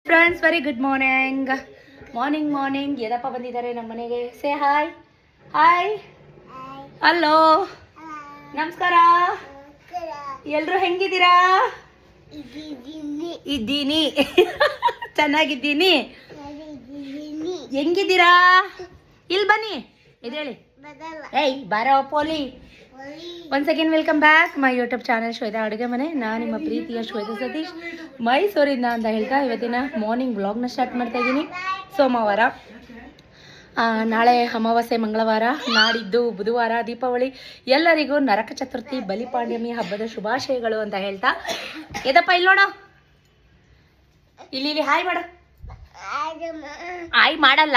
Friends very good morning morning Yadappa ಬಂದಿದ್ದಾರೆ ನಮ್ಮ ಮನೆಗೆ. ಸೇ ಹಾಯ್ ಹಾಯ್ ಹಲೋ ನಮಸ್ಕಾರ. ಎಲ್ರು ಹೆಂಗಿದ್ದೀರಾ? ಇದ್ದೀನಿ ಚೆನ್ನಾಗಿದ್ದೀನಿ. ಹೆಂಗಿದ್ದೀರಾ? ಇಲ್ಲಿ ಬನ್ನಿ ಇದೇಳಿ. ಏಯ್ ಬಾರೋ ಪೋಲಿ. Once again welcome back my YouTube channel Shweta ಅಡುಗೆ ಮನೆ. ನಾನು ನಿಮ್ಮ ಪ್ರೀತಿಯ ಶ್ವೇತಾ ಸತೀಶ್ ಮೈಸೂರಿಂದ ಅಂತ ಹೇಳ್ತಾ ಇವತ್ತಿನ ಮಾರ್ನಿಂಗ್ ವ್ಲಾಗ್ನ ಸ್ಟಾರ್ಟ್ ಮಾಡ್ತಾ ಇದ್ದೀನಿ. ಸೋಮವಾರ, ನಾಳೆ ಅಮಾವಾಸ್ಯೆ ಮಂಗಳವಾರ, ನಾಡಿದ್ದು ಬುಧವಾರ ದೀಪಾವಳಿ. ಎಲ್ಲರಿಗೂ ನರಕ ಚತುರ್ಥಿ ಬಲಿಪಾಡ್ಯಮಿ ಹಬ್ಬದ ಶುಭಾಶಯಗಳು ಅಂತ ಹೇಳ್ತಾ ಎದಪ್ಪ ಇಲ್ಲಿ ನೋಡು, ಇಲ್ಲಿ ಹಾಯ್ ಮಾಡು. ಆಯ್ ಮಾಡಲ್ಲ.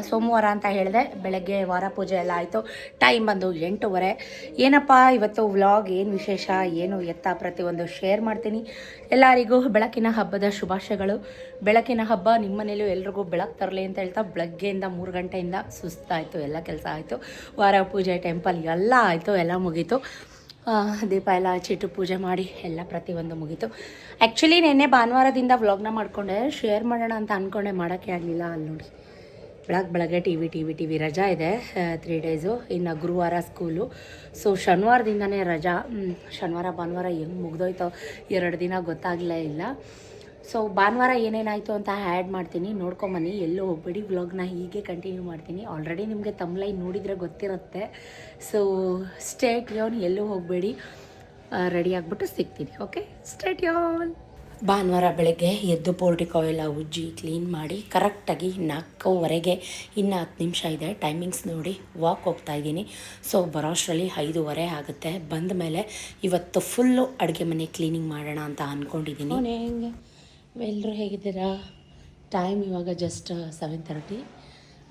ಸೋಮವಾರ ಅಂತ ಹೇಳಿದೆ. ಬೆಳಗ್ಗೆ ವಾರ ಪೂಜೆ ಎಲ್ಲ ಆಯಿತು. ಟೈಮ್ ಬಂದು 8:30. ಏನಪ್ಪ ಇವತ್ತು ವ್ಲಾಗ್ ಏನು ವಿಶೇಷ ಏನು ಎತ್ತ ಪ್ರತಿಯೊಂದು ಶೇರ್ ಮಾಡ್ತೀನಿ. ಎಲ್ಲರಿಗೂ ಬೆಳಕಿನ ಹಬ್ಬದ ಶುಭಾಶಯಗಳು. ಬೆಳಕಿನ ಹಬ್ಬ ನಿಮ್ಮ ಮನೇಲೂ ಎಲ್ರಿಗೂ ಬೆಳಕು ತರಲಿ ಅಂತ ಹೇಳ್ತಾ ಬೆಳಗ್ಗೆಯಿಂದ 3 ಗಂಟೆಯಿಂದ ಸುಸ್ತಾಯಿತು. ಎಲ್ಲ ಕೆಲಸ ಆಯಿತು. ವಾರ ಪೂಜೆ ಟೆಂಪಲ್ ಎಲ್ಲ ಆಯಿತು, ಎಲ್ಲ ಮುಗೀತು. ದೀಪ ಎಲ್ಲ ಹಚ್ಚಿಟ್ಟು ಪೂಜೆ ಮಾಡಿ ಎಲ್ಲ ಪ್ರತಿಯೊಂದು ಮುಗೀತು. ಆ್ಯಕ್ಚುಲಿ ನಿನ್ನೆ ಭಾನುವಾರದಿಂದ ವ್ಲಾಗ್ನ ಮಾಡಿಕೊಂಡೆ, ಶೇರ್ ಮಾಡೋಣ ಅಂತ ಅಂದ್ಕೊಂಡೆ, ಮಾಡೋಕ್ಕೆ ಆಗಲಿಲ್ಲ. ಅಲ್ಲಿ ನೋಡಿ ಬೆಳಗ್ಗೆ ಟಿ ವಿ ರಜಾ ಇದೆ 3 ಡೇಸು. ಇನ್ನು ಗುರುವಾರ ಸ್ಕೂಲು. ಸೊ ಶನಿವಾರದಿಂದನೇ ರಜಾ. ಶನಿವಾರ ಭಾನುವಾರ ಹೆಂಗೆ ಮುಗ್ದೋಯ್ತೋ 2 ದಿನ ಗೊತ್ತಾಗಲೇ ಇಲ್ಲ. ಸೊ ಭಾನುವಾರ ಏನೇನಾಯಿತು ಅಂತ ಆ್ಯಡ್ ಮಾಡ್ತೀನಿ, ನೋಡ್ಕೊಂಬನ್ನಿ. ಎಲ್ಲೂ ಹೋಗ್ಬೇಡಿ, ವ್ಲಾಗ್ನ ಹೀಗೆ ಕಂಟಿನ್ಯೂ ಮಾಡ್ತೀನಿ. ಆಲ್ರೆಡಿ ನಿಮಗೆ ತಮ್ಲೈನ್ ನೋಡಿದರೆ ಗೊತ್ತಿರುತ್ತೆ. ಸೊ ಸ್ಟೇಟ್ ಯೋನ್, ಎಲ್ಲೂ ಹೋಗಬೇಡಿ, ರೆಡಿ ಆಗಿಬಿಟ್ಟು ಸಿಗ್ತೀನಿ. ಓಕೆ ಸ್ಟೇಟ್ ಯೋನ್. ಭಾನುವಾರ ಬೆಳಗ್ಗೆ ಎದ್ದು ಪೋರ್ಟಿಕೋ ಎಲ್ಲ ಉಜ್ಜಿ ಕ್ಲೀನ್ ಮಾಡಿ ಕರೆಕ್ಟಾಗಿ 4:15 ಇನ್ನು 10 ನಿಮಿಷ ಇದೆ ಟೈಮಿಂಗ್ಸ್ ನೋಡಿ ವಾಕ್ ಹೋಗ್ತಾಯಿದ್ದೀನಿ. ಸೊ ಬರೋ ಅಷ್ಟರಲ್ಲಿ 5:30 ಆಗುತ್ತೆ. ಬಂದ ಮೇಲೆ ಇವತ್ತು ಫುಲ್ಲು ಅಡುಗೆ ಮನೆ ಕ್ಲೀನಿಂಗ್ ಮಾಡೋಣ ಅಂತ ಅಂದ್ಕೊಂಡಿದ್ದೀನಿ. ಹೆಂಗೆ ಎಲ್ಲರೂ ಹೇಗಿದ್ದೀರಾ? ಟೈಮ್ ಇವಾಗ ಜಸ್ಟ್ 7:30.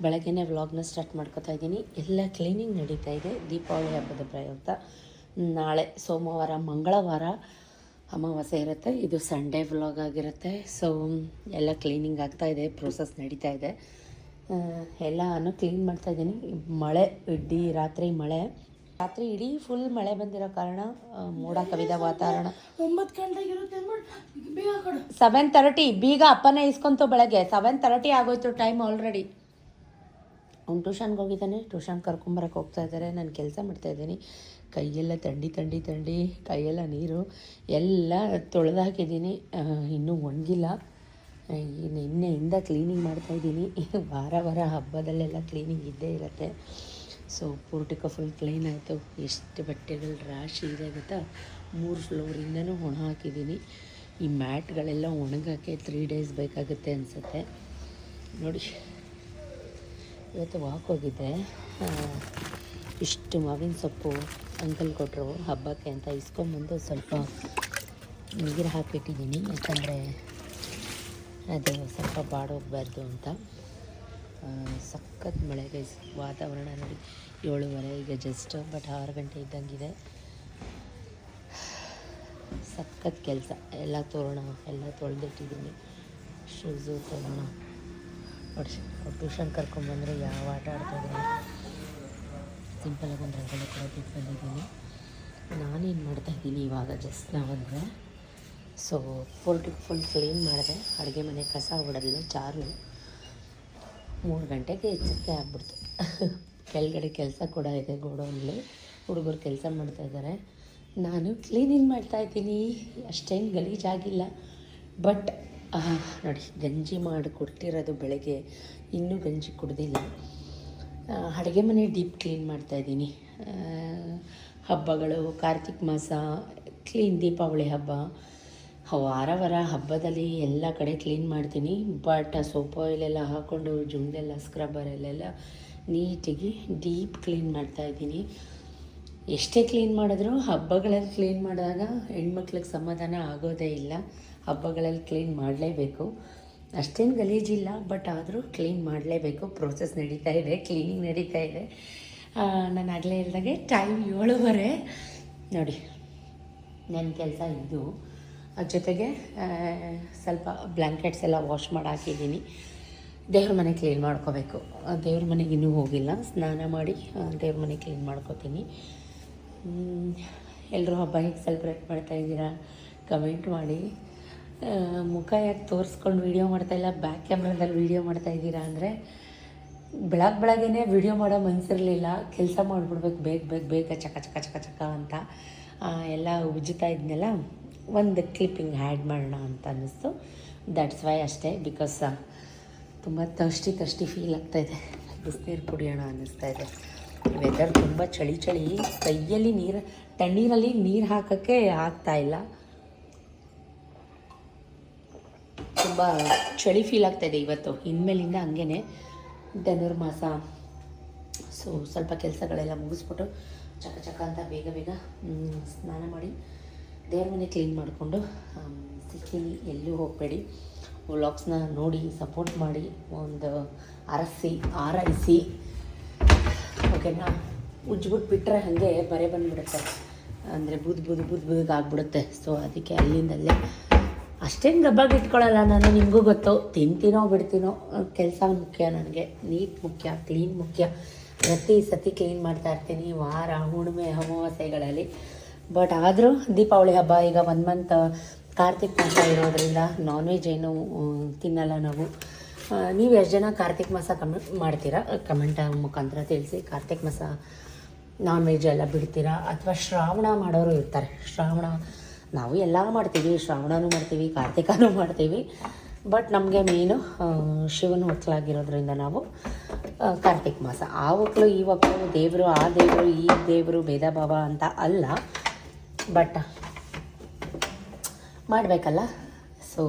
ಬೆಳಗ್ಗೆನೇ ವ್ಲಾಗ್ನ ಸ್ಟಾರ್ಟ್ ಮಾಡ್ಕೋತಾ ಇದ್ದೀನಿ. ಎಲ್ಲ ಕ್ಲೀನಿಂಗ್ ನಡೀತಾ ಇದೆ ದೀಪಾವಳಿ ಹಬ್ಬದ ಪ್ರಯುಕ್ತ. ನಾಳೆ ಸೋಮವಾರ ಮಂಗಳವಾರ ಅಮಾವಾಸ್ಯೆ ಇರುತ್ತೆ. ಇದು ಸಂಡೇ ವ್ಲಾಗ್ ಆಗಿರುತ್ತೆ. ಸೊ ಎಲ್ಲ ಕ್ಲೀನಿಂಗ್ ಆಗ್ತಾಯಿದೆ, ಪ್ರೋಸೆಸ್ ನಡೀತಾ ಇದೆ. ಎಲ್ಲನೂ ಕ್ಲೀನ್ ಮಾಡ್ತಾಯಿದ್ದೀನಿ. ಮಳೆ ಇಡೀ ರಾತ್ರಿ ಇಡೀ ಫುಲ್ ಮಳೆ ಬಂದಿರೋ ಕಾರಣ ಮೋಡ ಕವಿದ ವಾತಾವರಣ. 9 ಗಂಟೆಗಿರುತ್ತೆ 7:30. ಬೀಗ ಅಪ್ಪನೇ ಇಸ್ಕೊಂತು. ಬೆಳಗ್ಗೆ 7:30 ಆಗೋಯ್ತು ಟೈಮ್ ಆಲ್ರೆಡಿ. ಅವ್ನು ಟ್ಯೂಷನ್ಗೆ ಹೋಗಿದ್ದಾನೆ. ಟ್ಯೂಷನ್ ಕರ್ಕೊಂಬರಕ್ಕೆ ಹೋಗ್ತಾ ಇದ್ದಾರೆ. ನಾನು ಕೆಲಸ ಮಾಡ್ತಾಯಿದ್ದೀನಿ. ಕೈಯೆಲ್ಲ ಥಂಡಿ ಕೈಯೆಲ್ಲ ನೀರು ಎಲ್ಲ ತೊಳೆದು ಹಾಕಿದ್ದೀನಿ. ಇನ್ನೂ ಒಣಗಿಲ್ಲ. ನಿನ್ನೆಯಿಂದ ಕ್ಲೀನಿಂಗ್ ಮಾಡ್ತಾಯಿದ್ದೀನಿ. ವಾರ ಹಬ್ಬದಲ್ಲೆಲ್ಲ ಕ್ಲೀನಿಂಗ್ ಇದ್ದೇ ಇರುತ್ತೆ. ಸೊ ಪೋರ್ಟಿಕೋ ಫುಲ್ ಕ್ಲೀನ್ ಆಯಿತು. ಎಷ್ಟು ಬಟ್ಟೆಗಳು ರಾಶಿ ಇದೆ ಗೊತ್ತಾ. 3 ಫ್ಲೋರಿಂದನೂ ಒಣ ಹಾಕಿದ್ದೀನಿ. ಈ ಮ್ಯಾಟ್ಗಳೆಲ್ಲ ಒಣಗೋಕ್ಕೆ 3 ಡೇಸ್ ಬೇಕಾಗುತ್ತೆ ಅನಿಸುತ್ತೆ. ನೋಡಿ ಇವತ್ತು ವಾಕ್ ಹೋಗಿದ್ದೆ. ಇಷ್ಟು ಮಾವಿನ ಸೊಪ್ಪು ಅಂಕಲ್ ಕೊಟ್ಟರು ಹಬ್ಬಕ್ಕೆ ಅಂತ ಇಸ್ಕೊಂಬಂದು ಸ್ವಲ್ಪ ನೀರು ಹಾಕಿಟ್ಟಿದ್ದೀನಿ. ಯಾಕಂದರೆ ಅದು ಸ್ವಲ್ಪ ಬಾಡೋಗಬಾರ್ದು ಅಂತ. ಸಖತ್ ಮಳೆಗೆ ವಾತಾವರಣ ನೋಡಿ. 7:30 ಈಗ ಜಸ್ಟ್, ಬಟ್ 6 ಗಂಟೆ ಇದ್ದಂಗಿದೆ. ಸಖತ್ ಕೆಲಸ. ಎಲ್ಲ ತೋರಣ ಎಲ್ಲ ತೊಳೆದಿಟ್ಟಿದ್ದೀನಿ. ಶೂಸು ತೋರಣ ನೋಡಿ. ಟ್ಯೂಷನ್ ಕರ್ಕೊಂಬಂದರೆ ಯಾವ ಆಟ ಆಡ್ತಾಯಿದ್ದೀನಿ. ಸಿಂಪಲಾಗಿ ಒಂದು ರಂಗೋಲಿ ಕೂಡ ಬಿಟ್ಟು ಬಂದಿದ್ದೀನಿ. ನಾನೇನು ಮಾಡ್ತಾಯಿದ್ದೀನಿ ಇವಾಗ ಜಸ್ಟ್ ನಾವಂದರೆ, ಸೊ ಪೋರ್ಟಿಗೆ ಫುಲ್ ಕ್ಲೀನ್ ಮಾಡಿದೆ. ಅಡುಗೆ ಮನೆ ಕಸ ಹೊಡೆದ್ಲು ಚಾರು. 3 ಗಂಟೆಗೆ ಎಚ್ಚರಿಕೆ ಆಗ್ಬಿಡ್ತು. ಕೆಳಗಡೆ ಕೆಲಸ ಕೂಡ ಇದೆ ಗೋಡೌನಲ್ಲಿ. ಹುಡುಗರು ಕೆಲಸ ಮಾಡ್ತಾಯಿದ್ದಾರೆ, ನಾನು ಕ್ಲೀನಿಂಗ್ ಮಾಡ್ತಾಯಿದ್ದೀನಿ. ಅಷ್ಟೇನು ಗಲೀಜಾಗಿಲ್ಲ. ಬಟ್ ನೋಡಿ ಗಂಜಿ ಮಾಡಿ ಕೊಟ್ಟಿರೋದು ಬೆಳಗ್ಗೆ, ಇನ್ನೂ ಗಂಜಿ ಕುಡ್ದಿಲ್ಲ. ಅಡುಗೆ ಮನೆ ಡೀಪ್ ಕ್ಲೀನ್ ಮಾಡ್ತಾಯಿದ್ದೀನಿ. ಹಬ್ಬಗಳು, ಕಾರ್ತಿಕ್ ಮಾಸ ಕ್ಲೀನ್, ದೀಪಾವಳಿ ಹಬ್ಬ, ವಾರ ಹಬ್ಬದಲ್ಲಿ ಎಲ್ಲ ಕಡೆ ಕ್ಲೀನ್ ಮಾಡ್ತೀನಿ. ಬಟ್ ಸೋಪ್ ಆಯಿಲೆಲ್ಲ ಹಾಕ್ಕೊಂಡು ಜುಂಡೆಲ್ಲ ಸ್ಕ್ರಬ್ಬರಲ್ಲೆಲ್ಲ ನೀಟಾಗಿ ಡೀಪ್ ಕ್ಲೀನ್ ಮಾಡ್ತಾಯಿದ್ದೀನಿ. ಎಷ್ಟೇ ಕ್ಲೀನ್ ಮಾಡಿದ್ರೂ ಹಬ್ಬಗಳಲ್ಲಿ ಕ್ಲೀನ್ ಮಾಡಿದಾಗ ಹೆಣ್ಮಕ್ಳಿಗೆ ಸಮಾಧಾನ ಆಗೋದೇ ಇಲ್ಲ. ಹಬ್ಬಗಳಲ್ಲಿ ಕ್ಲೀನ್ ಮಾಡಲೇಬೇಕು. ಅಷ್ಟೇನು ಗಲೀಜಿಲ್ಲ, ಬಟ್ ಆದರೂ ಕ್ಲೀನ್ ಮಾಡಲೇಬೇಕು. ಪ್ರೋಸೆಸ್ ನಡೀತಾ ಇದೆ, ಕ್ಲೀನಿಂಗ್ ನಡೀತಾ ಇದೆ. ನಾನು ಆಗಲೇ ಹೇಳಿದಾಗೆ ಟೈಮ್ 7:30 ನೋಡಿ. ನನ್ನ ಕೆಲಸ ಇದು. ಜೊತೆಗೆ ಸ್ವಲ್ಪ ಬ್ಲ್ಯಾಂಕೆಟ್ಸ್ ಎಲ್ಲ ವಾಶ್ ಮಾಡಿ ಹಾಕಿದ್ದೀನಿ. ದೇವ್ರ ಮನೆ ಕ್ಲೀನ್ ಮಾಡ್ಕೋಬೇಕು. ದೇವ್ರ ಮನೆಗೆ ಇನ್ನೂ ಹೋಗಿಲ್ಲ. ಸ್ನಾನ ಮಾಡಿ ದೇವ್ರ ಮನೆ ಕ್ಲೀನ್ ಮಾಡ್ಕೋತೀನಿ. ಎಲ್ಲರೂ ಹಬ್ಬ ಹೇಗೆ ಸೆಲೆಬ್ರೇಟ್ ಮಾಡ್ತಾಯಿದ್ದೀರಾ ಕಮೆಂಟ್ ಮಾಡಿ. ಮುಖ ಯಾಕೆ ತೋರಿಸ್ಕೊಂಡು ವೀಡಿಯೋ ಮಾಡ್ತಾಯಿಲ್ಲ, ಬ್ಯಾಕ್ ಕ್ಯಾಮ್ರಾದಲ್ಲಿ ವೀಡಿಯೋ ಮಾಡ್ತಾಯಿದ್ದೀರಾ ಅಂದರೆ ಬೆಳಗ್ಗೆನೇ ವೀಡಿಯೋ ಮಾಡೋ ಮನಸ್ಸಿರಲಿಲ್ಲ. ಕೆಲಸ ಮಾಡಿಬಿಡ್ಬೇಕು ಬೇಗ ಚಕ ಚಕ ಚಕ ಚಕ ಅಂತ ಎಲ್ಲ ಉಜ್ಜುತ್ತಾ ಇದ್ನೆಲ್ಲ, ಒಂದು ಕ್ಲಿಪ್ಪಿಂಗ್ ಆ್ಯಡ್ ಮಾಡೋಣ ಅಂತ ಅನ್ನಿಸ್ತು. ದಟ್ಸ್ ವೈ ಅಷ್ಟೇ. ಬಿಕಾಸ್ ತುಂಬ ತರ್ಸ್ಟಿ ಫೀಲ್ ಆಗ್ತಾಯಿದೆ. ಬಿಸಿನೀರು ಕುಡಿಯೋಣ ಅನ್ನಿಸ್ತಾ ಇದೆ. ವೆದರ್ ತುಂಬ ಚಳಿ ಕೈಯಲ್ಲಿ ತಣ್ಣೀರಲ್ಲಿ ನೀರು ಹಾಕೋಕ್ಕೆ ಆಗ್ತಾಯಿಲ್ಲ. ತುಂಬ ಚಳಿ ಫೀಲ್ ಆಗ್ತಾಯಿದೆ ಇವತ್ತು. ಇನ್ಮೇಲಿಂದ ಹಂಗೇ ಧನುರ್ಮಾಸ. ಸೊ ಸ್ವಲ್ಪ ಕೆಲಸಗಳೆಲ್ಲ ಮುಗಿಸ್ಬಿಟ್ಟು ಚಕ ಚಕ ಅಂತ ಬೇಗ ಸ್ನಾನ ಮಾಡಿ ದೇವ್ರ ಮನೆ ಕ್ಲೀನ್ ಮಾಡಿಕೊಂಡು ಸಿಗ್ತೀನಿ. ಎಲ್ಲೂ ಹೋಗಬೇಡಿ. ವ್ಲಾಗ್ಸ್ನ ನೋಡಿ ಸಪೋರ್ಟ್ ಮಾಡಿ, ಒಂದು ಆರೈಸಿ ಓಕೆನಾ. ಉಜ್ಬಿಟ್ಟು ಬಿಟ್ಟರೆ ಹಾಗೆ ಬರೆ ಬಂದುಬಿಡುತ್ತೆ, ಅಂದರೆ ಬುದ್ಧಿಗಾಗ್ಬಿಡುತ್ತೆ. ಸೊ ಅದಕ್ಕೆ ಅಲ್ಲಿಂದಲ್ಲೇ ಅಷ್ಟೇನು ಗಬ್ಬಾಗಿ ಇಟ್ಕೊಳ್ಳಲ್ಲ ನಾನು. ನಿಮಗೂ ಗೊತ್ತು, ತಿಂತೀನೋ ಬಿಡ್ತೀನೋ, ಕೆಲಸ ಮುಖ್ಯ ನನಗೆ. ನೀಟ್ ಮುಖ್ಯ, ಕ್ಲೀನ್ ಮುಖ್ಯ. ಪ್ರತಿ ಸತಿ ಕ್ಲೀನ್ ಮಾಡ್ತಾ ಇರ್ತೀನಿ, ವಾರ, ಹುಣ್ಣಿಮೆ, ಅಮಾವಾಸ್ಯೆಗಳಲ್ಲಿ. ಬಟ್ ಆದರೂ ದೀಪಾವಳಿ ಹಬ್ಬ ಈಗ 1 ಮಂತ್ ಕಾರ್ತಿಕ್ ಮಾಸ ಇರೋದ್ರಿಂದ ನಾನ್ ವೆಜ್ ಏನು ತಿನ್ನಲ್ಲ ನಾವು. ನೀವು ಎಷ್ಟು ಜನ ಕಾರ್ತಿಕ್ ಮಾಸ ಮಾಡ್ತೀರಾ ಕಮೆಂಟ್ ಮುಖಾಂತರ ತಿಳಿಸಿ. ಕಾರ್ತಿಕ್ ಮಾಸ ನಾನ್ ವೆಜ್ ಎಲ್ಲ ಬಿಡ್ತೀರಾ ಅಥವಾ ಶ್ರಾವಣ ಮಾಡೋರು ಇರ್ತಾರೆ. ನಾವು ಎಲ್ಲ ಮಾಡ್ತೀವಿ, ಶ್ರಾವಣನೂ ಮಾಡ್ತೀವಿ, ಕಾರ್ತಿಕನೂ ಮಾಡ್ತೀವಿ. ಬಟ್ ನಮಗೆ ಮೇನು ಶಿವನ ಹೊಕ್ಕಲಾಗಿರೋದ್ರಿಂದ ನಾವು ಕಾರ್ತಿಕ್ ಮಾಸ. ಆ ಒಕ್ಕಲು ಈ ಒಕ್ಕಲು, ದೇವರು ಆ ದೇವರು ಈ ದೇವರು ಭೇದ ಭಾವ ಅಂತ ಅಲ್ಲ, ಬಟ್ ಮಾಡಬೇಕಲ್ಲ. ಸೊ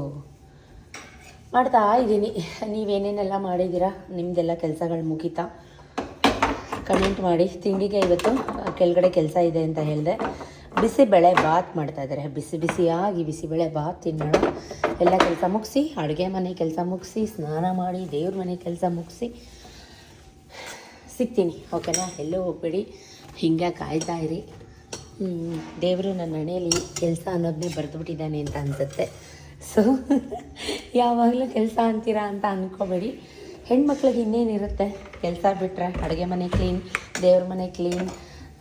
ಮಾಡ್ತಾ ಇದ್ದೀನಿ. ನೀವೇನೇನೆಲ್ಲ ಮಾಡಿದ್ದೀರಾ, ನಿಮ್ಮದೆಲ್ಲ ಕೆಲಸಗಳು ಮುಗೀತಾ ಕಮೆಂಟ್ ಮಾಡಿ. ತಿಂಡಿಗೆ ಇವತ್ತು ಕೆಳಗಡೆ ಕೆಲಸ ಇದೆ ಅಂತ ಹೇಳಿದೆ. ಬಿಸಿಬೇಳೆ ಬಾತ್ ಮಾಡ್ತಾಯಿದ್ದಾರೆ. ಬಿಸಿಯಾಗಿ ಬಿಸಿಬೇಳೆ ಬಾತ್ ತಿನ್ನೋಣ. ಎಲ್ಲ ಕೆಲಸ ಮುಗಿಸಿ, ಅಡುಗೆ ಮನೆ ಕೆಲಸ ಮುಗಿಸಿ, ಸ್ನಾನ ಮಾಡಿ, ದೇವ್ರ ಮನೆ ಕೆಲಸ ಮುಗಿಸಿ ಸಿಗ್ತೀನಿ. ಓಕೆನಾ. ಎಲ್ಲೂ ಹೋಗಬೇಡಿ, ಹಿಂಗೆ ಕಾಯ್ತಾ ಇರಿ. ದೇವರು ನನ್ನ ಹಣೆಯಲ್ಲಿ ಕೆಲಸ ಅನ್ನೋದನ್ನೇ ಬರೆದುಬಿಟ್ಟಿದ್ದಾನೆ ಅಂತ ಅನಿಸುತ್ತೆ. ಸೊ ಯಾವಾಗಲೂ ಕೆಲಸ ಅಂತೀರಾ ಅಂತ ಅಂದ್ಕೋಬೇಡಿ. ಹೆಣ್ಮಕ್ಳಿಗೆ ಇನ್ನೇನಿರುತ್ತೆ ಕೆಲಸ ಬಿಟ್ಟರೆ, ಅಡುಗೆ ಮನೆ ಕ್ಲೀನ್, ದೇವ್ರ ಮನೆ ಕ್ಲೀನ್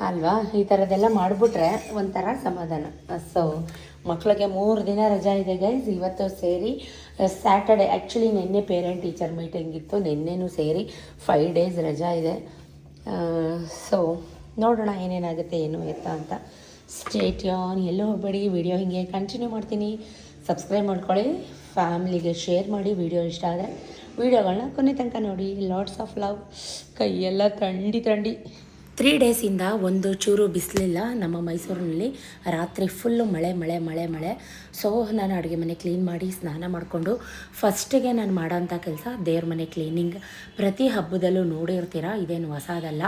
ಅಲ್ವಾ. ಈ ಥರದ್ದೆಲ್ಲ ಮಾಡಿಬಿಟ್ರೆ ಒಂಥರ ಸಮಾಧಾನ. ಸೊ ಮಕ್ಕಳಿಗೆ 3 ದಿನ ರಜಾ ಇದೆ ಗೈಸ್. ಇವತ್ತು ಸೇರಿ ಸ್ಯಾಟರ್ಡೆ, ಆ್ಯಕ್ಚುಲಿ ನಿನ್ನೆ ಪೇರೆಂಟ್ ಟೀಚರ್ ಮೀಟಿಂಗ್ ಇತ್ತು, ನಿನ್ನೆನೂ ಸೇರಿ 5 ಡೇಸ್ ರಜಾ ಇದೆ. ಸೊ ನೋಡೋಣ ಏನೇನಾಗುತ್ತೆ ಏನು ಎತ್ತ ಅಂತ. ಸ್ಟೇಟ್ ಆನ್, ಎಲ್ಲೂ ಹೋಗಬೇಡಿ. ವಿಡಿಯೋ ಹಿಂಗೆ ಕಂಟಿನ್ಯೂ ಮಾಡ್ತೀನಿ. ಸಬ್ಸ್ಕ್ರೈಬ್ ಮಾಡ್ಕೊಳ್ಳಿ, ಫ್ಯಾಮ್ಲಿಗೆ ಶೇರ್ ಮಾಡಿ. ವಿಡಿಯೋ ಇಷ್ಟ ಆದರೆ ವಿಡಿಯೋಗಳನ್ನ ಕೊನೆ ತನಕ ನೋಡಿ. Lots of love. ಕೈಯೆಲ್ಲ ಥಂಡಿ 3 ಡೇಸಿಂದ ಒಂದು ಚೂರು ಬಿಸಿಲಿಲ್ಲ ನಮ್ಮ ಮೈಸೂರಿನಲ್ಲಿ. ರಾತ್ರಿ ಫುಲ್ಲು ಮಳೆ. ಸೊ ನಾನು ಅಡುಗೆ ಮನೆ ಕ್ಲೀನ್ ಮಾಡಿ ಸ್ನಾನ ಮಾಡಿಕೊಂಡು ಫಸ್ಟಿಗೆ ನಾನು ಮಾಡೋಂಥ ಕೆಲಸ ದೇವ್ರ ಮನೆ ಕ್ಲೀನಿಂಗ್. ಪ್ರತಿ ಹಬ್ಬದಲ್ಲೂ ನೋಡಿರ್ತೀರ, ಇದೇನು ಹೊಸದಲ್ಲ.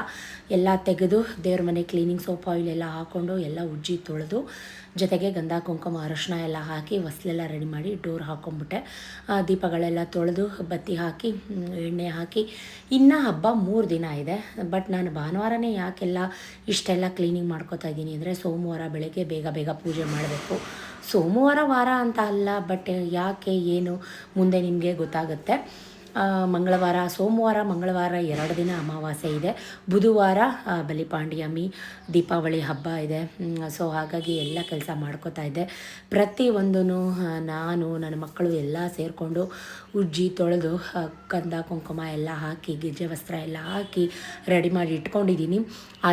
ಎಲ್ಲ ತೆಗೆದು ದೇವ್ರ ಮನೆ ಕ್ಲೀನಿಂಗ್, ಸೋಪ್ ಆಯಿಲ್ ಎಲ್ಲ ಹಾಕ್ಕೊಂಡು ಎಲ್ಲ ಉಜ್ಜಿ ತೊಳೆದು, ಜೊತೆಗೆ ಗಂಧ ಕುಂಕುಮ ಅರಶಿನ ಎಲ್ಲ ಹಾಕಿ ಹೊಸ್ಲೆಲ್ಲ ರೆಡಿ ಮಾಡಿ ಡೋರ್ ಹಾಕ್ಕೊಂಬಿಟ್ಟೆ. ದೀಪಗಳೆಲ್ಲ ತೊಳೆದು ಬತ್ತಿ ಹಾಕಿ ಎಣ್ಣೆ ಹಾಕಿ. ಇನ್ನೂ ಹಬ್ಬ 3 ದಿನ ಇದೆ. ಬಟ್ ನಾನು ಭಾನುವಾರನೇ ಯಾಕೆಲ್ಲ ಇಷ್ಟೆಲ್ಲ ಕ್ಲೀನಿಂಗ್ ಮಾಡ್ಕೋತಾ ಇದ್ದೀನಿ ಅಂದರೆ, ಸೋಮವಾರ ಬೆಳಗ್ಗೆ ಬೇಗ ಪೂಜೆ ಮಾಡಬೇಕು. ಸೋಮವಾರ ವಾರ ಅಂತ ಅಲ್ಲ, ಬಟ್ ಯಾಕೆ ಏನು ಮುಂದೆ ನಿಮಗೆ ಗೊತ್ತಾಗುತ್ತೆ. ಸೋಮವಾರ ಮಂಗಳವಾರ 2 ದಿನ ಅಮಾವಾಸ್ಯೆ ಇದೆ. ಬುಧವಾರ ಬಲಿಪಾಂಡ್ಯಮಿ, ದೀಪಾವಳಿ ಹಬ್ಬ ಇದೆ. ಸೊ ಹಾಗಾಗಿ ಎಲ್ಲ ಕೆಲಸ ಮಾಡ್ಕೋತಾ ಇದ್ದೆ. ಪ್ರತಿಯೊಂದೂ ನಾನು, ನನ್ನ ಮಕ್ಕಳು ಎಲ್ಲ ಸೇರಿಕೊಂಡು ಉಜ್ಜಿ ತೊಳೆದು ಗಂಧ ಕುಂಕುಮ ಎಲ್ಲ ಹಾಕಿ, ಗೆಜ್ಜೆ ವಸ್ತ್ರ ಎಲ್ಲ ಹಾಕಿ ರೆಡಿ ಮಾಡಿ ಇಟ್ಕೊಂಡಿದ್ದೀನಿ.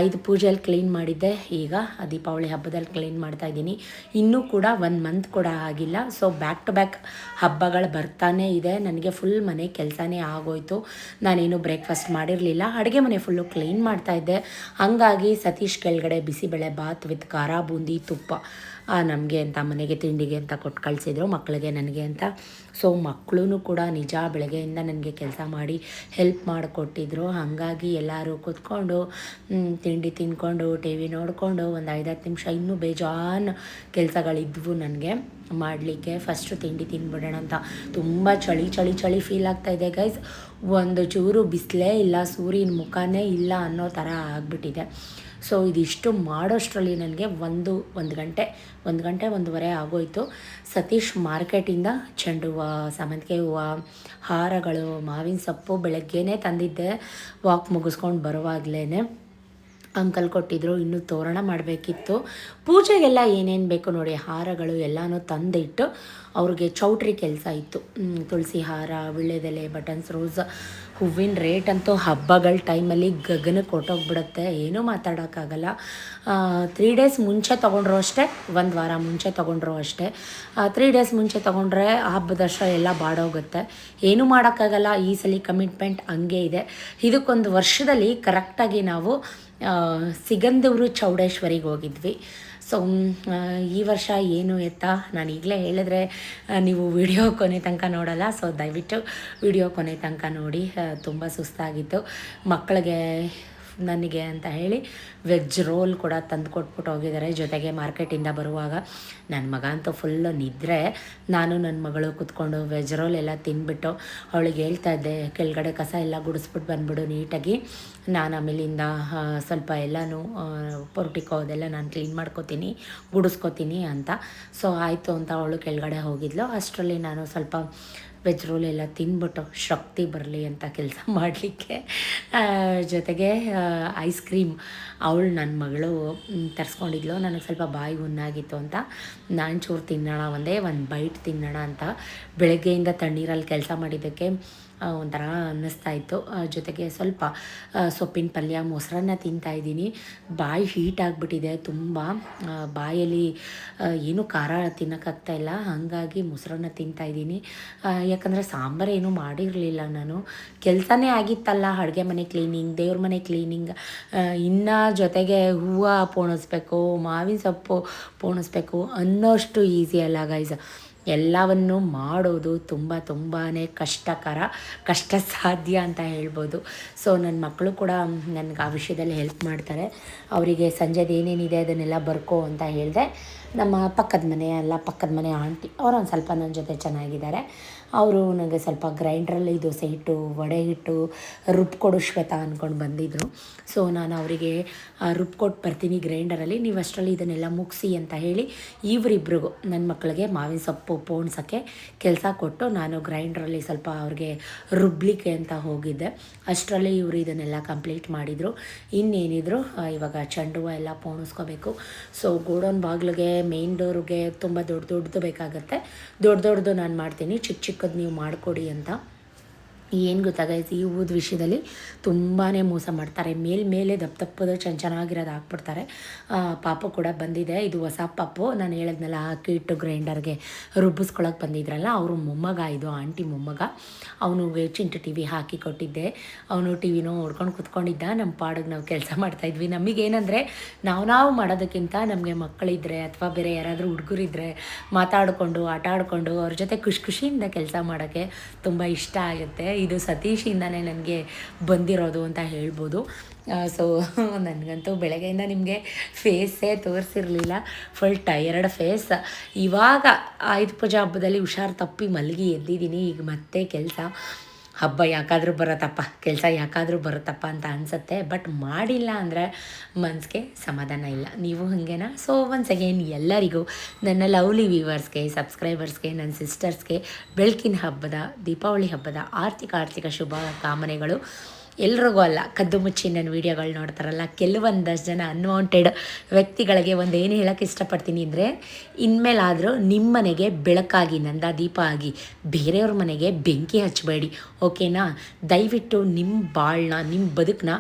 5 ಪೂಜೆಯಲ್ಲಿ ಕ್ಲೀನ್ ಮಾಡಿದ್ದೆ. ಈಗ ದೀಪಾವಳಿ ಹಬ್ಬದಲ್ಲಿ ಕ್ಲೀನ್ ಮಾಡ್ತಾಯಿದ್ದೀನಿ. ಇನ್ನೂ ಕೂಡ 1 ಮಂತ್ ಕೂಡ ಆಗಿಲ್ಲ. ಸೊ ಬ್ಯಾಕ್ ಟು ಬ್ಯಾಕ್ ಹಬ್ಬಗಳು ಬರ್ತಾನೇ ಇದೆ. ನನಗೆ ಫುಲ್ ಮನೆ ಕೆಲಸನೇ ಆಗೋಯ್ತು. ನಾನೇನು ಬ್ರೇಕ್ಫಾಸ್ಟ್ ಮಾಡಿರಲಿಲ್ಲ, ಅಡುಗೆ ಮನೆ ಫುಲ್ಲು ಕ್ಲೀನ್ ಮಾಡ್ತಾಯಿದ್ದೆ. ಹಾಗಾಗಿ ಸತೀಶ್ ಕೆಳಗಡೆ ಬಿಸಿಬೇಳೆ ಬಾತ್ ವಿತ್ ಖಾರ ಬೂಂದಿ ತುಪ್ಪ ನಮಗೆ ಅಂತ, ಮನೆಗೆ ತಿಂಡಿಗೆ ಅಂತ ಕೊಟ್ಟು ಕಳಿಸಿದ್ರು, ಮಕ್ಕಳಿಗೆ ನನಗೆ ಅಂತ. ಸೊ ಮಕ್ಕಳು ಕೂಡ ನಿಜ ಬೆಳಗ್ಗೆಯಿಂದ ನನಗೆ ಕೆಲಸ ಮಾಡಿ ಹೆಲ್ಪ್ ಮಾಡಿಕೊಟ್ಟಿದ್ರು. ಹಾಗಾಗಿ ಎಲ್ಲರೂ ಕೂತ್ಕೊಂಡು ತಿಂಡಿ ತಿಂದ್ಕೊಂಡು ಟಿ ವಿ ನೋಡಿಕೊಂಡು ಒಂದು 5-10 ನಿಮಿಷ ಇನ್ನೂ ಬೇಜಾನ್ ಕೆಲಸಗಳಿದ್ವು ನನಗೆ ಮಾಡಲಿಕ್ಕೆ. ಫಸ್ಟು ತಿಂಡಿ ತಿಂದ್ಬಿಡೋಣ ಅಂತ. ತುಂಬ ಚಳಿ ಫೀಲ್ ಆಗ್ತಾಯಿದೆ ಗೈಸ್. ಒಂದು ಚೂರು ಬಿಸಿಲೇ ಇಲ್ಲ, ಸೂರ್ಯನ ಮುಖನೇ ಇಲ್ಲ ಅನ್ನೋ ಥರ ಆಗಿಬಿಟ್ಟಿದೆ. ಸೊ ಇದಿಷ್ಟು ಮಾಡೋಷ್ಟರಲ್ಲಿ ನನಗೆ ಒಂದು ಗಂಟೆ 1:30 ಆಗೋಯಿತು. ಸತೀಶ್ ಮಾರ್ಕೆಟಿಂದ ಚೆಂಡು ಹೂವು, ಸೇವಂತಿಗೆ ಹೂವು, ಹಾರಗಳು, ಮಾವಿನ ಸೊಪ್ಪು ಬೆಳಗ್ಗೆನೇ ತಂದಿದ್ದೆ ವಾಕ್ ಮುಗಿಸ್ಕೊಂಡು ಬರುವಾಗಲೇ. ಅಂಕಲ್ ಕೊಟ್ಟಿದ್ರು. ಇನ್ನೂ ತೋರಣ ಮಾಡಬೇಕಿತ್ತು. ಪೂಜೆಗೆಲ್ಲ ಏನೇನು ಬೇಕು ನೋಡಿ, ಹಾರಗಳು ಎಲ್ಲನೂ ತಂದಿಟ್ಟು ಅವ್ರಿಗೆ ಚೌಟ್ರಿ ಕೆಲಸ ಇತ್ತು. ತುಳಸಿ ಹಾರ, ವೀಳ್ಯದೆಲೆ, ಬಟನ್ಸ್, ರೋಸ್. ಹೂವಿನ ರೇಟ್ ಅಂತೂ ಹಬ್ಬಗಳ ಟೈಮಲ್ಲಿ ಗಗನಕ್ಕೆ ಹೊಟ್ಟೋಗ್ಬಿಡುತ್ತೆ, ಏನೂ ಮಾತಾಡೋಕ್ಕಾಗಲ್ಲ. 3 ಡೇಸ್ ಮುಂಚೆ ತೊಗೊಂಡ್ರು ಅಷ್ಟೇ, 1 ವಾರ ಮುಂಚೆ ತೊಗೊಂಡ್ರು ಅಷ್ಟೇ. 3 ಡೇಸ್ ಮುಂಚೆ ತೊಗೊಂಡ್ರೆ ಹಬ್ಬದಷ್ಟ ಎಲ್ಲ ಬಾಡೋಗುತ್ತೆ, ಏನೂ ಮಾಡೋಕ್ಕಾಗಲ್ಲ. ಈ ಸಲ ಕಮಿಟ್ಮೆಂಟ್ ಹಂಗೆ ಇದೆ. ಇದಕ್ಕೊಂದು ವರ್ಷದಲ್ಲಿ ಕರೆಕ್ಟಾಗಿ ನಾವು ಸಿಗಂದೂರು ಚೌಡೇಶ್ವರಿಗೆ ಹೋಗಿದ್ವಿ. ಸೊ ಈ ವರ್ಷ ಏನು ಎತ್ತ ನಾನು ಈಗಲೇ ಹೇಳಿದ್ರೆ ನೀವು ವಿಡಿಯೋ ಕೊನೆ ತನಕ ನೋಡಲ್ಲ. ಸೊ ದಯವಿಟ್ಟು ವಿಡಿಯೋ ಕೊನೆ ತನಕ ನೋಡಿ. ತುಂಬ ಸುಸ್ತಾಗಿತ್ತು ಮಕ್ಕಳಿಗೆ, ನನಗೆ ಅಂತ ಹೇಳಿ ವೆಜ್ ರೋಲ್ ಕೂಡ ತಂದು ಕೊಟ್ಬಿಟ್ಟು ಹೋಗಿದ್ದಾರೆ. ಜೊತೆಗೆ ಮಾರ್ಕೆಟಿಂದ ಬರುವಾಗ ನನ್ನ ಮಗ ಅಂತೂ ಫುಲ್ಲು ನಿದ್ರೆ. ನಾನು ನನ್ನ ಮಗಳು ಕೂತ್ಕೊಂಡು ವೆಜ್ ರೋಲ್ ಎಲ್ಲ ತಿಂದ್ಬಿಟ್ಟು ಅವಳಿಗೆ ಹೇಳ್ತಾ ಇದ್ದೆ, ಕೆಳಗಡೆ ಕಸ ಎಲ್ಲ ಗುಡಿಸ್ಬಿಟ್ಟು ಬಂದುಬಿಡು ನೀಟಾಗಿ, ನಾನು ಆಮೇಲಿಂದ ಸ್ವಲ್ಪ ಎಲ್ಲನೂ ಪೊರ್ಟಿಕೋ ಅದೆಲ್ಲ ನಾನು ಕ್ಲೀನ್ ಮಾಡ್ಕೋತೀನಿ, ಗುಡಿಸ್ಕೋತೀನಿ ಅಂತ. ಸೊ ಆಯಿತು ಅಂತ ಅವಳು ಕೆಳಗಡೆ ಹೋಗಿದ್ಲು. ಅಷ್ಟರಲ್ಲಿ ನಾನು ಸ್ವಲ್ಪ ವೆಜ್ ರೋಲ್ ಎಲ್ಲ ತಿಂದ್ಬಿಟ್ಟು ಶಕ್ತಿ ಬರಲಿ ಅಂತ ಕೆಲಸ ಮಾಡಲಿಕ್ಕೆ. ಜೊತೆಗೆ ಐಸ್ ಕ್ರೀಮ್ ಅವಳು ನನ್ನ ಮಗಳು ತರಿಸ್ಕೊಂಡಿದ್ಲು. ನನಗೆ ಸ್ವಲ್ಪ ಬಾಯಿ ಹುಣ್ಣಾಗಿತ್ತು ಅಂತ ನಾನು ಚೂರು ತಿನ್ನೋಣ, ಒಂದು ಬೈಟ್ ತಿನ್ನೋಣ ಅಂತ. ಬೆಳಗ್ಗೆಯಿಂದ ತಣ್ಣೀರಲ್ಲಿ ಕೆಲಸ ಮಾಡಿದ್ದಕ್ಕೆ ಒಂಥರ ಅನ್ನಿಸ್ತಾಯಿತ್ತು. ಜೊತೆಗೆ ಸ್ವಲ್ಪ ಸೊಪ್ಪಿನ ಪಲ್ಯ, ಮೊಸರನ್ನ ತಿಂತಾಯಿದ್ದೀನಿ. ಬಾಯಿ ಹೀಟ್ ಆಗಿಬಿಟ್ಟಿದೆ ತುಂಬ, ಬಾಯಲ್ಲಿ ಏನೂ ಖಾರ ತಿನ್ನೋಕ್ಕಾಗ್ತಾಯಿಲ್ಲ. ಹಾಗಾಗಿ ಮೊಸರನ್ನ ತಿಂತಾಯಿದ್ದೀನಿ. ಯಾಕಂದರೆ ಸಾಂಬಾರು ಏನೂ ಮಾಡಿರಲಿಲ್ಲ ನಾನು, ಕೆಲಸನೇ ಆಗಿತ್ತಲ್ಲ, ಅಡುಗೆ ಮನೆ ಕ್ಲೀನಿಂಗ್, ದೇವ್ರ ಮನೆ ಕ್ಲೀನಿಂಗ್, ಇನ್ನು ಜೊತೆಗೆ ಹೂವು ಪೋಣಿಸ್ಬೇಕು, ಮಾವಿನ ಸೊಪ್ಪು ಪೋಣಿಸ್ಬೇಕು ಅನ್ನೋಷ್ಟು ಈಸಿ ಅಲ್ಲ ಗೈಸ್. ಎಲ್ಲವನ್ನು ಮಾಡೋದು ತುಂಬಾ ಕಷ್ಟಕರ, ಕಷ್ಟ ಸಾಧ್ಯ ಅಂತ ಹೇಳ್ಬೋದು. ಸೊ ನನ್ನ ಮಕ್ಕಳು ಕೂಡ ನನಗೆ ಆ ವಿಷಯದಲ್ಲಿ ಹೆಲ್ಪ್ ಮಾಡ್ತಾರೆ. ಅವರಿಗೆ ಸಂಜೆದು ಏನೇನಿದೆ ಅದನ್ನೆಲ್ಲ ಬರ್ಕೋ ಅಂತ ಹೇಳಿದೆ. ನಮ್ಮ ಪಕ್ಕದ ಮನೆ ಆಂಟಿ ಅವರು ಒಂದು ಸ್ವಲ್ಪ ನನ್ನ ಜೊತೆ ಚೆನ್ನಾಗಿದ್ದಾರೆ. ಅವರು ನನಗೆ ಸ್ವಲ್ಪ ಗ್ರೈಂಡ್ರಲ್ಲಿ ದೋಸೆ ಹಿಟ್ಟು, ವಡೆ ಹಿಟ್ಟು ರುಬ್ಕೊಡು ಶ್ವೇತಾ ಅಂದ್ಕೊಂಡು ಬಂದಿದ್ದರು. ಸೊ ನಾನು ಅವರಿಗೆ ರುಬ್ಕೊಟ್ಟು ಬರ್ತೀನಿ ಗ್ರೈಂಡರಲ್ಲಿ, ನೀವು ಅಷ್ಟರಲ್ಲಿ ಇದನ್ನೆಲ್ಲ ಮುಗಿಸಿ ಅಂತ ಹೇಳಿ ಇವರಿಬ್ರಿಗೂ ನನ್ನ ಮಕ್ಕಳಿಗೆ ಮಾವಿನ ಸೊಪ್ಪು ಪೋಣಿಸೋಕ್ಕೆ ಕೆಲಸ ಕೊಟ್ಟು ನಾನು ಗ್ರೈಂಡ್ರಲ್ಲಿ ಸ್ವಲ್ಪ ಅವ್ರಿಗೆ ರುಬ್ಲಿಕ್ಕೆ ಅಂತ ಹೋಗಿದ್ದೆ. ಅಷ್ಟರಲ್ಲಿ ಇವರು ಇದನ್ನೆಲ್ಲ ಕಂಪ್ಲೀಟ್ ಮಾಡಿದರು. ಇನ್ನೇನಿದ್ರು ಇವಾಗ ಚೆಂಡು ಹೂವು ಎಲ್ಲ ಪೋಣಿಸ್ಕೋಬೇಕು. ಸೊ ಗೋಡೌನ್ ಬಾಗಿಲಿಗೆ, ಮೇನ್ ಡೋರಿಗೆ ತುಂಬ ದೊಡ್ಡದು ಬೇಕಾಗುತ್ತೆ. ದೊಡ್ಡದು ನಾನು ಮಾಡ್ತೀನಿ, ಚಿಕ್ಕದು ನೀವು ಮಾಡಿಕೊಡಿ ಅಂತ. ಏನು ಗೊತ್ತಾಗೈತೆ, ಈ ಹೂದ ವಿಷಯದಲ್ಲಿ ತುಂಬಾ ಮೋಸ ಮಾಡ್ತಾರೆ. ಮೇಲೆ ದಪ್ಪದು ಚೆನ್ನಾಗಿರೋದು ಹಾಕ್ಬಿಡ್ತಾರೆ. ಪಾಪು ಕೂಡ ಬಂದಿದೆ, ಇದು ಹೊಸ ಪಾಪು, ನಾನು ಹೇಳಿದ್ನಲ್ಲ ಹಾಕಿಟ್ಟು ಗ್ರೈಂಡರ್ಗೆ ರುಬ್ಬಿಸ್ಕೊಳಕ್ಕೆ ಬಂದಿದ್ರಲ್ಲ, ಅವರು ಮೊಮ್ಮಗ, ಇದು ಆಂಟಿ ಮೊಮ್ಮಗ. ಅವನಿಗೆ ಚಿಂಟು ಟಿ ವಿ ಹಾಕಿ ಕೊಟ್ಟಿದ್ದೆ. ಅವನು ಟಿ ವಿನೋ ನೋಡ್ಕೊಂಡು ಕೂತ್ಕೊಂಡಿದ್ದ. ನಮ್ಮ ಪಾಡಿಗೆ ನಾವು ಕೆಲಸ ಮಾಡ್ತಾಯಿದ್ವಿ. ನಮಗೇನೆಂದರೆ ನಾವು ಮಾಡೋದಕ್ಕಿಂತ ನಮಗೆ ಮಕ್ಕಳಿದ್ರೆ ಅಥವಾ ಬೇರೆ ಯಾರಾದರೂ ಹುಡುಗರಿದ್ರೆ ಮಾತಾಡಿಕೊಂಡು ಆಟ ಆಡಿಕೊಂಡು ಅವ್ರ ಜೊತೆ ಖುಷಿಯಿಂದ ಕೆಲಸ ಮಾಡೋಕ್ಕೆ ತುಂಬ ಇಷ್ಟ ಆಗುತ್ತೆ. ಇದು ಸತೀಶಿಂದನೇ ನನಗೆ ಬಂದಿರೋದು ಅಂತ ಹೇಳ್ಬೋದು. ಸೊ ನನಗಂತೂ ಬೆಳಗ್ಗೆಯಿಂದ ನಿಮಗೆ ಫೇಸೇ ತೋರಿಸಿರಲಿಲ್ಲ, ಫುಲ್ ಟಯರ್ಡ್ ಫೇಸ್. ಇವಾಗ ಆಯುಧ ಪೂಜಾ ಹಬ್ಬದಲ್ಲಿ ಹುಷಾರು ತಪ್ಪಿ ಮಲಗಿ ಎದ್ದಿದ್ದೀನಿ. ಈಗ ಮತ್ತೆ ಕೆಲಸ, ಹಬ್ಬ ಯಾಕಾದರೂ ಕೆಲಸ ಯಾಕಾದರೂ ಬರುತ್ತಪ್ಪ ಅಂತ ಅನಿಸುತ್ತೆ. ಬಟ್ ಮಾಡಿಲ್ಲ ಅಂದರೆ ಮನಸ್ಸಿಗೆ ಸಮಾಧಾನ ಇಲ್ಲ. ನೀವು ಹಾಗೇನಾ? ಸೊ ಒನ್ಸ್ ಅಗೇನ್ ಎಲ್ಲರಿಗೂ, ನನ್ನ ಲವ್ಲಿ ವ್ಯೂವರ್ಸ್ಗೆ, ಸಬ್ಸ್ಕ್ರೈಬರ್ಸ್ಗೆ, ನನ್ನ ಸಿಸ್ಟರ್ಸ್ಗೆ ಬೆಳಕಿನ ಹಬ್ಬದ, ದೀಪಾವಳಿ ಹಬ್ಬದ ಆರ್ಥಿಕ ಶುಭ ಕಾಮನೆಗಳು. ಎಲ್ರಿಗೂ ಅಲ್ಲ, ಕದ್ದು ಮುಚ್ಚಿ ನನ್ನ ವೀಡಿಯೋಗಳು ನೋಡ್ತಾರಲ್ಲ ಕೆಲವೊಂದಷ್ಟು ಜನ ಅನ್ವಾಂಟೆಡ್ ವ್ಯಕ್ತಿಗಳಿಗೆ ಏನು ಹೇಳೋಕ್ಕೆ ಇಷ್ಟಪಡ್ತೀನಿ ಅಂದರೆ, ಇನ್ಮೇಲಾದರೂ ನಿಮ್ಮ ಮನೆಗೆ ಬೆಳಕಾಗಿ, ನಂದ ದೀಪ ಆಗಿ ಬೇರೆಯವ್ರ ಮನೆಗೆ ಬೆಂಕಿ ಹಚ್ಚಬೇಡಿ, ಓಕೆನಾ? ದಯವಿಟ್ಟು ನಿಮ್ಮ ಬಾಳನ್ನ, ನಿಮ್ಮ ಬದುಕನ್ನ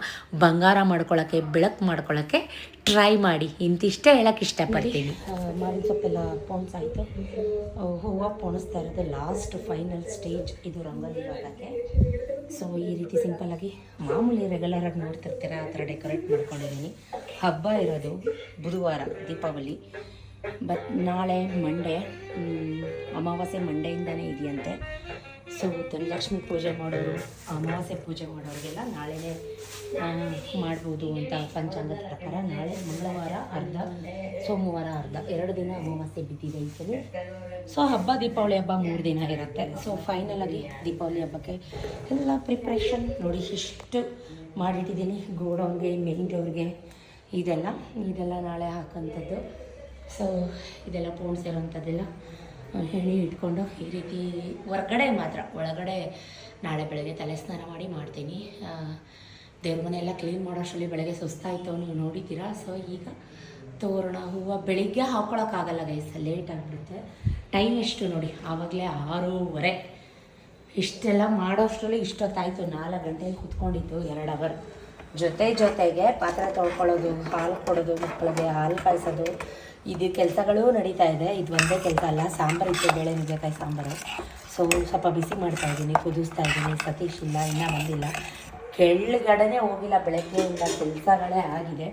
ಬಂಗಾರ ಮಾಡ್ಕೊಳ್ಳೋಕ್ಕೆ, ಬೆಳಕು ಮಾಡ್ಕೊಳ್ಳೋಕ್ಕೆ ಟ್ರೈ ಮಾಡಿ. ಇಂತಿಷ್ಟೇ ಹೇಳೋಕ್ಕೆ ಇಷ್ಟಪಡ್ತೀನಿ. ಮಾವಿನ ಸೊಪ್ಪೆಲ್ಲ ಪೋಣಿಸಾಯಿತು, ಹೂವು ಪೋಣಿಸ್ತಾ ಇರೋದು ಲಾಸ್ಟ್ ಫೈನಲ್ ಸ್ಟೇಜ್ ಇದು ರಂಗೋಲಿ ಹಾಕೋಕ್ಕೆ. ಸೊ ಈ ರೀತಿ ಸಿಂಪಲ್ಲಾಗಿ ಮಾಮೂಲಿ ರೆಗ್ಯುಲರಾಗಿ ನೋಡ್ತಿರ್ತೀರ ಆ ಥರ ಡೆಕೋರೇಟ್ ಮಾಡ್ಕೊಂಡಿದ್ದೀನಿ. ಹಬ್ಬ ಇರೋದು ಬುಧವಾರ, ದೀಪಾವಳಿ. ಬಟ್ ನಾಳೆ ಮಂಡೇ, ಅಮಾವಾಸ್ಯೆ ಮಂಡೆಯಿಂದನೇ ಇದೆಯಂತೆ. ಸೊ ಧನಲಕ್ಷ್ಮಿ ಪೂಜೆ ಮಾಡೋರು, ಅಮಾವಾಸ್ಯೆ ಪೂಜೆ ಮಾಡೋರಿಗೆಲ್ಲ ನಾಳೆನೇ ಮಾಡ್ಬೋದು ಅಂತ ಪಂಚಾಂಗದ ಪ್ರಕಾರ. ನಾಳೆ ಮಂಗಳವಾರ ಅರ್ಧ, ಸೋಮವಾರ ಅರ್ಧ, 2 ದಿನ ಅಮಾವಾಸ್ಯೆ ಬಿದ್ದಿದೆ ಈ ಸಲ. ಸೊ ಹಬ್ಬ, ದೀಪಾವಳಿ ಹಬ್ಬ 3 ದಿನ ಇರುತ್ತೆ. ಸೊ ಫೈನಲಾಗಿ ದೀಪಾವಳಿ ಹಬ್ಬಕ್ಕೆ ಎಲ್ಲ ಪ್ರಿಪ್ರೇಷನ್ ನೋಡಿ ಇಷ್ಟು ಮಾಡಿಟ್ಟಿದ್ದೀನಿ. ಗೋಡೌನ್ಗೆ, ಮೇನ್ ಡೋರ್ಗೆ ಇದೆಲ್ಲ ನಾಳೆ ಹಾಕೋಂಥದ್ದು. ಸೊ ಇದೆಲ್ಲ ಪೋಣಿಸಿರೋಂಥದ್ದೆಲ್ಲ ಎಣ್ಣೆ ಇಟ್ಕೊಂಡು ಈ ರೀತಿ ಹೊರಗಡೆ ಮಾತ್ರ, ಒಳಗಡೆ ನಾಳೆ ಬೆಳಗ್ಗೆ ತಲೆ ಸ್ನಾನ ಮಾಡಿ ಮಾಡ್ತೀನಿ. ದೇವ್ರ ಮನೆ ಎಲ್ಲ ಕ್ಲೀನ್ ಮಾಡೋಷ್ಟರಲ್ಲಿ ಬೆಳಗ್ಗೆ ಸುಸ್ತಾಯಿತು, ನೀವು ನೋಡಿದ್ದೀರಾ. ಸೊ ಈಗ ತೋರಣ ಹೂವು ಬೆಳಿಗ್ಗೆ ಹಾಕ್ಕೊಳಕ್ಕಾಗಲ್ಲ ಗೈಸ್, ಲೇಟ್ ಆಗಿಬಿಡುತ್ತೆ. ಟೈಮ್ ಎಷ್ಟು ನೋಡಿ, ಆವಾಗಲೇ 6:30. ಇಷ್ಟೆಲ್ಲ ಮಾಡೋಷ್ಟರಲ್ಲಿ ಇಷ್ಟೊತ್ತಾಯಿತು. 4 ಗಂಟೆಗೆ ಕೂತ್ಕೊಂಡಿದ್ದು 2 ಅವರ್. ಜೊತೆಗೆ ಪಾತ್ರೆ ತೊಳ್ಕೊಳ್ಳೋದು, ಹಾಲು ಕೊಡೋದು, ಮಕ್ಕಳಿಗೆ ಹಾಲು ಕಾಯಿಸೋದು, ಇದು ಕೆಲಸಗಳು ನಡೀತಾ ಇದೆ. ಇದು ಒಂದೇ ಕೆಲಸ ಅಲ್ಲ. ಸಾಂಬಾರು ಇತ್ತು, ಬೇಳೆ ನುಗ್ಗೆಕಾಯಿ ಸಾಂಬಾರು. ಸೊ ಸ್ವಲ್ಪ ಬಿಸಿ ಮಾಡ್ತಾಯಿದ್ದೀನಿ, ಕುದಿಸ್ತಾ ಇದ್ದೀನಿ. ಸತೀಶ್ ಇಲ್ಲ, ಇನ್ನೂ ಬಂದಿಲ್ಲ, ಕೆಳಗಡೆನೇ ಹೋಗಿಲ್ಲ. ಬೆಳಗ್ಗೆಯಿಂದ ಕೆಲಸಗಳೇ ಆಗಿದೆ.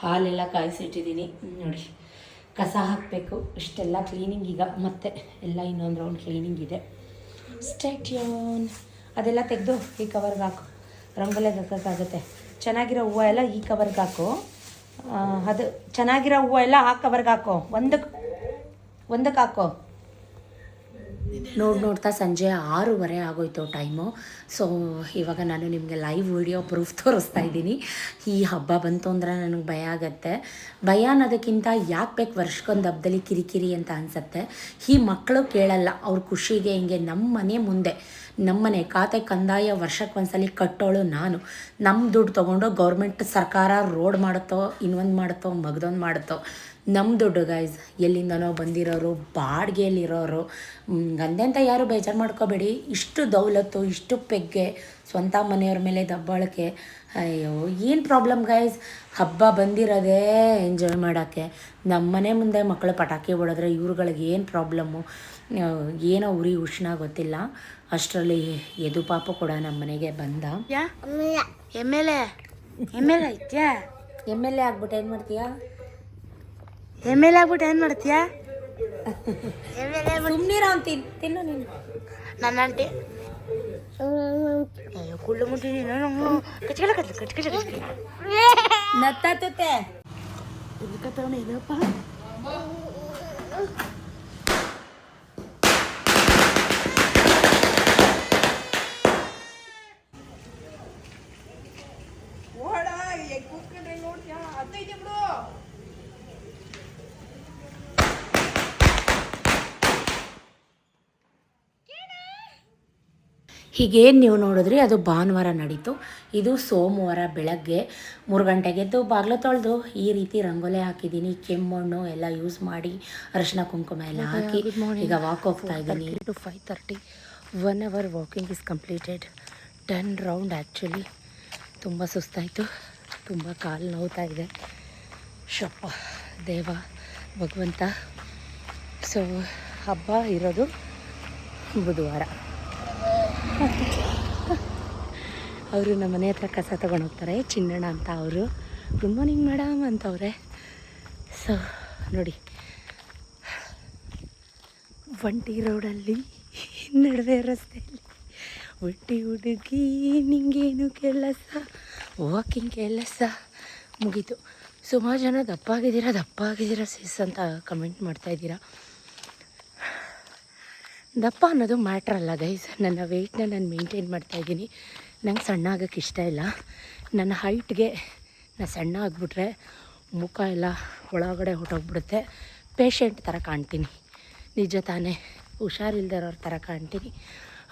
ಹಾಲೆಲ್ಲ ಕಾಯಿಸಿಟ್ಟಿದ್ದೀನಿ ನೋಡಿ. ಕಸ ಹಾಕಬೇಕು, ಇಷ್ಟೆಲ್ಲ ಕ್ಲೀನಿಂಗ್ ಈಗ. ಮತ್ತೆ ಎಲ್ಲ ಇನ್ನೊಂದು ರೌಂಡ್ ಕ್ಲೀನಿಂಗ್ ಇದೆ. ಸ್ಟೇಟ್ಯೂನ್. ಅದೆಲ್ಲ ತೆಗೆದು ಈ ಕವರ್ಗೆ ಹಾಕು, ರಂಗೋಲಿಗೆ ಹಾಕೋಕ್ಕಾಗುತ್ತೆ. ಚೆನ್ನಾಗಿರೋ ಹೂವು ಎಲ್ಲ ಈ ಕವರ್ಗೆ ಹಾಕು. ಅದು ಚೆನ್ನಾಗಿರೋ ಹೂವು ಎಲ್ಲ ಆ ಕವರ್ಗೆ ಹಾಕೋ, ಒಂದಕ್ಕೆ ಹಾಕೋ. ನೋಡ್ತಾ ಸಂಜೆ 6:30 ಆಗೋಯ್ತು ಟೈಮು. ಸೊ ಇವಾಗ ನಾನು ನಿಮಗೆ ಲೈವ್ ವಿಡಿಯೋ ಪ್ರೂಫ್ ತೋರಿಸ್ತಾ ಇದ್ದೀನಿ. ಈ ಹಬ್ಬ ಬಂತು ಅಂದರೆ ನನಗೆ ಭಯ ಆಗುತ್ತೆ. ಭಯ ಅನ್ನೋದಕ್ಕಿಂತ ಯಾಕೆ ಬೇಕು ವರ್ಷಕ್ಕೊಂದು ಹಬ್ಬದಲ್ಲಿ ಕಿರಿಕಿರಿ ಅಂತ ಅನಿಸುತ್ತೆ. ಈ ಮಕ್ಕಳು ಕೇಳಲ್ಲ, ಅವ್ರ ಖುಷಿಗೆ ಹಿಂಗೆ ನಮ್ಮ ಮನೆ ಮುಂದೆ ನಮ್ಮನೆ ಖಾತೆ ಕಂದಾಯ ವರ್ಷಕ್ಕೊಂದ್ಸಲಿ ಕಟ್ಟೋಳು ನಾನು. ನಮ್ಮ ದುಡ್ಡು ತೊಗೊಂಡು ಗೌರ್ಮೆಂಟ್ ಸರ್ಕಾರ ರೋಡ್ ಮಾಡುತ್ತೋ, ಇನ್ನೊಂದು ಮಾಡುತ್ತೋ, ಮಗದೊಂದು ಮಾಡುತ್ತೋ. ನಮ್ಮ ದುಡ್ಡು ಗೈಸ್, ಎಲ್ಲಿಂದನೋ ಬಂದಿರೋರು, ಬಾಡಿಗೆಯಲ್ಲಿರೋರು. ಅಂತ ಯಾರು ಬೇಜಾರು ಮಾಡ್ಕೋಬೇಡಿ. ಇಷ್ಟು ದೌಲತ್ತು, ಇಷ್ಟು ಪೆಗ್ಗೆ, ಸ್ವಂತ ಮನೆಯವ್ರ ಮೇಲೆ ದಬ್ಬಾಳಿಕೆ. ಅಯ್ಯೋ ಏನು ಪ್ರಾಬ್ಲಮ್ ಗೈಸ್, ಹಬ್ಬ ಬಂದಿರೋದೇ ಎಂಜಾಯ್ ಮಾಡೋಕ್ಕೆ. ನಮ್ಮ ಮನೆ ಮುಂದೆ ಮಕ್ಕಳು ಪಟಾಕಿ ಹೊಡೆದ್ರೆ ಇವ್ರುಗಳಿಗೆ ಏನು ಪ್ರಾಬ್ಲಮ್ಮು, ಏನೋ ಉರಿ ಉಷ್ಣ ಗೊತ್ತಿಲ್ಲ. ಅಷ್ಟರಲ್ಲಿ ಎದು ಪಾಪ ಕೂಡ ನಮ್ಮ ಮನೆಗೆ ಬಂದ. ಎಮ್ ಎಲ್ ಎ ಐತ್ಯಾ, ಎಮ್ ಎಲ್ ಎ ಆಗ್ಬಿಟ್ಟು ಏನು ಮಾಡ್ತೀಯಾ? ಎಮ್ ಎಲ್ ಎ ಆಗ್ಬಿಟ್ಟು ಏನು ಮಾಡ್ತೀಯಾ? ಸುಮ್ಮನಿರೋ ಅಂತ ತಿನ್ನು ನೀನು. ನನ್ನ ಆಂಟಿ ಕುಳ್ಳು ಮುಟ್ಟಿ ನೀನು ಕಚ್ಕಲ ನತ್ತಾತತೆ ಇದಕ್ಕತ್ತವನ ಇದಪ್ಪ. ಹೀಗೇನು ನೀವು ನೋಡಿದ್ರಿ ಅದು ಭಾನುವಾರ ನಡೀತು. ಇದು ಸೋಮವಾರ ಬೆಳಗ್ಗೆ 3 ಗಂಟೆಗೆ ಎದ್ದು ಬಾಗಿಲು ತೊಳೆದು ಈ ರೀತಿ ರಂಗೋಲಿ ಹಾಕಿದ್ದೀನಿ. ಕೆಮ್ಮಣ್ಣು ಎಲ್ಲ ಯೂಸ್ ಮಾಡಿ ಅರಿಶಿನ ಕುಂಕುಮ ಎಲ್ಲ ಹಾಕಿ ಈಗ ವಾಕ್ ಹೋಗ್ತಾ ಇದ್ದೀನಿ. 4:30 to 5:30 1 hour walking is completed. 10 round. Actually ತುಂಬ ಸುಸ್ತಾಯಿತು, ತುಂಬ ಕಾಲು ನೋವ್ತಾ ಇದೆ. ಶಪ್ಪ ದೇವ ಭಗವಂತ. ಸೊ ಹಬ್ಬ ಇರೋದು ಬುಧವಾರ. ಅವರು ನಮ್ಮ ಮನೆ ಹತ್ರ ಕಸ ತೊಗೊಂಡೋಗ್ತಾರೆ, ಚಿನ್ನಣ್ಣ ಅಂತ ಅವರು. ಗುಡ್ ಮಾರ್ನಿಂಗ್ ಮೇಡಮ್ ಅಂತವ್ರೆ. ಸೊ ನೋಡಿ, ಒಂಟಿ ರೋಡಲ್ಲಿ ನಡುವೆ ರಸ್ತೆಯಲ್ಲಿ ಒಟ್ಟಿ ಹುಡುಗಿ ನಿಂಗೇನು ಕೆಲಸ, ವಾಕಿಂಗ್ ಕೆಲಸ ಮುಗೀತು. ಸುಮಾರು ಜನ ದಪ್ಪ ಆಗಿದ್ದೀರಾ ಸಿಸ್ ಅಂತ ಕಮೆಂಟ್ ಮಾಡ್ತಾಯಿದ್ದೀರಾ. ದಪ್ಪ ಅನ್ನೋದು ಮ್ಯಾಟ್ರ್ ಅಲ್ಲ ಗೈಸ್. ನನ್ನ ವೆಯ್ಟ್ನ ನಾನು ಮೇಂಟೈನ್ ಮಾಡ್ತಾಯಿದ್ದೀನಿ. ನಂಗೆ ಸಣ್ಣ ಆಗೋಕ್ಕೆ ಇಷ್ಟ ಇಲ್ಲ. ನನ್ನ ಹೈಟ್ಗೆ ನಾನು ಸಣ್ಣ ಆಗಿಬಿಟ್ರೆ ಮುಖ ಎಲ್ಲ ಒಳಗಡೆ ಹೊಟ್ಟೋಗ್ಬಿಡುತ್ತೆ. ಪೇಷಂಟ್ ಥರ ಕಾಣ್ತೀನಿ, ನಿಜ ತಾನೇ. ಹುಷಾರಿಲ್ದಿರೋರ ಥರ ಕಾಣ್ತೀನಿ.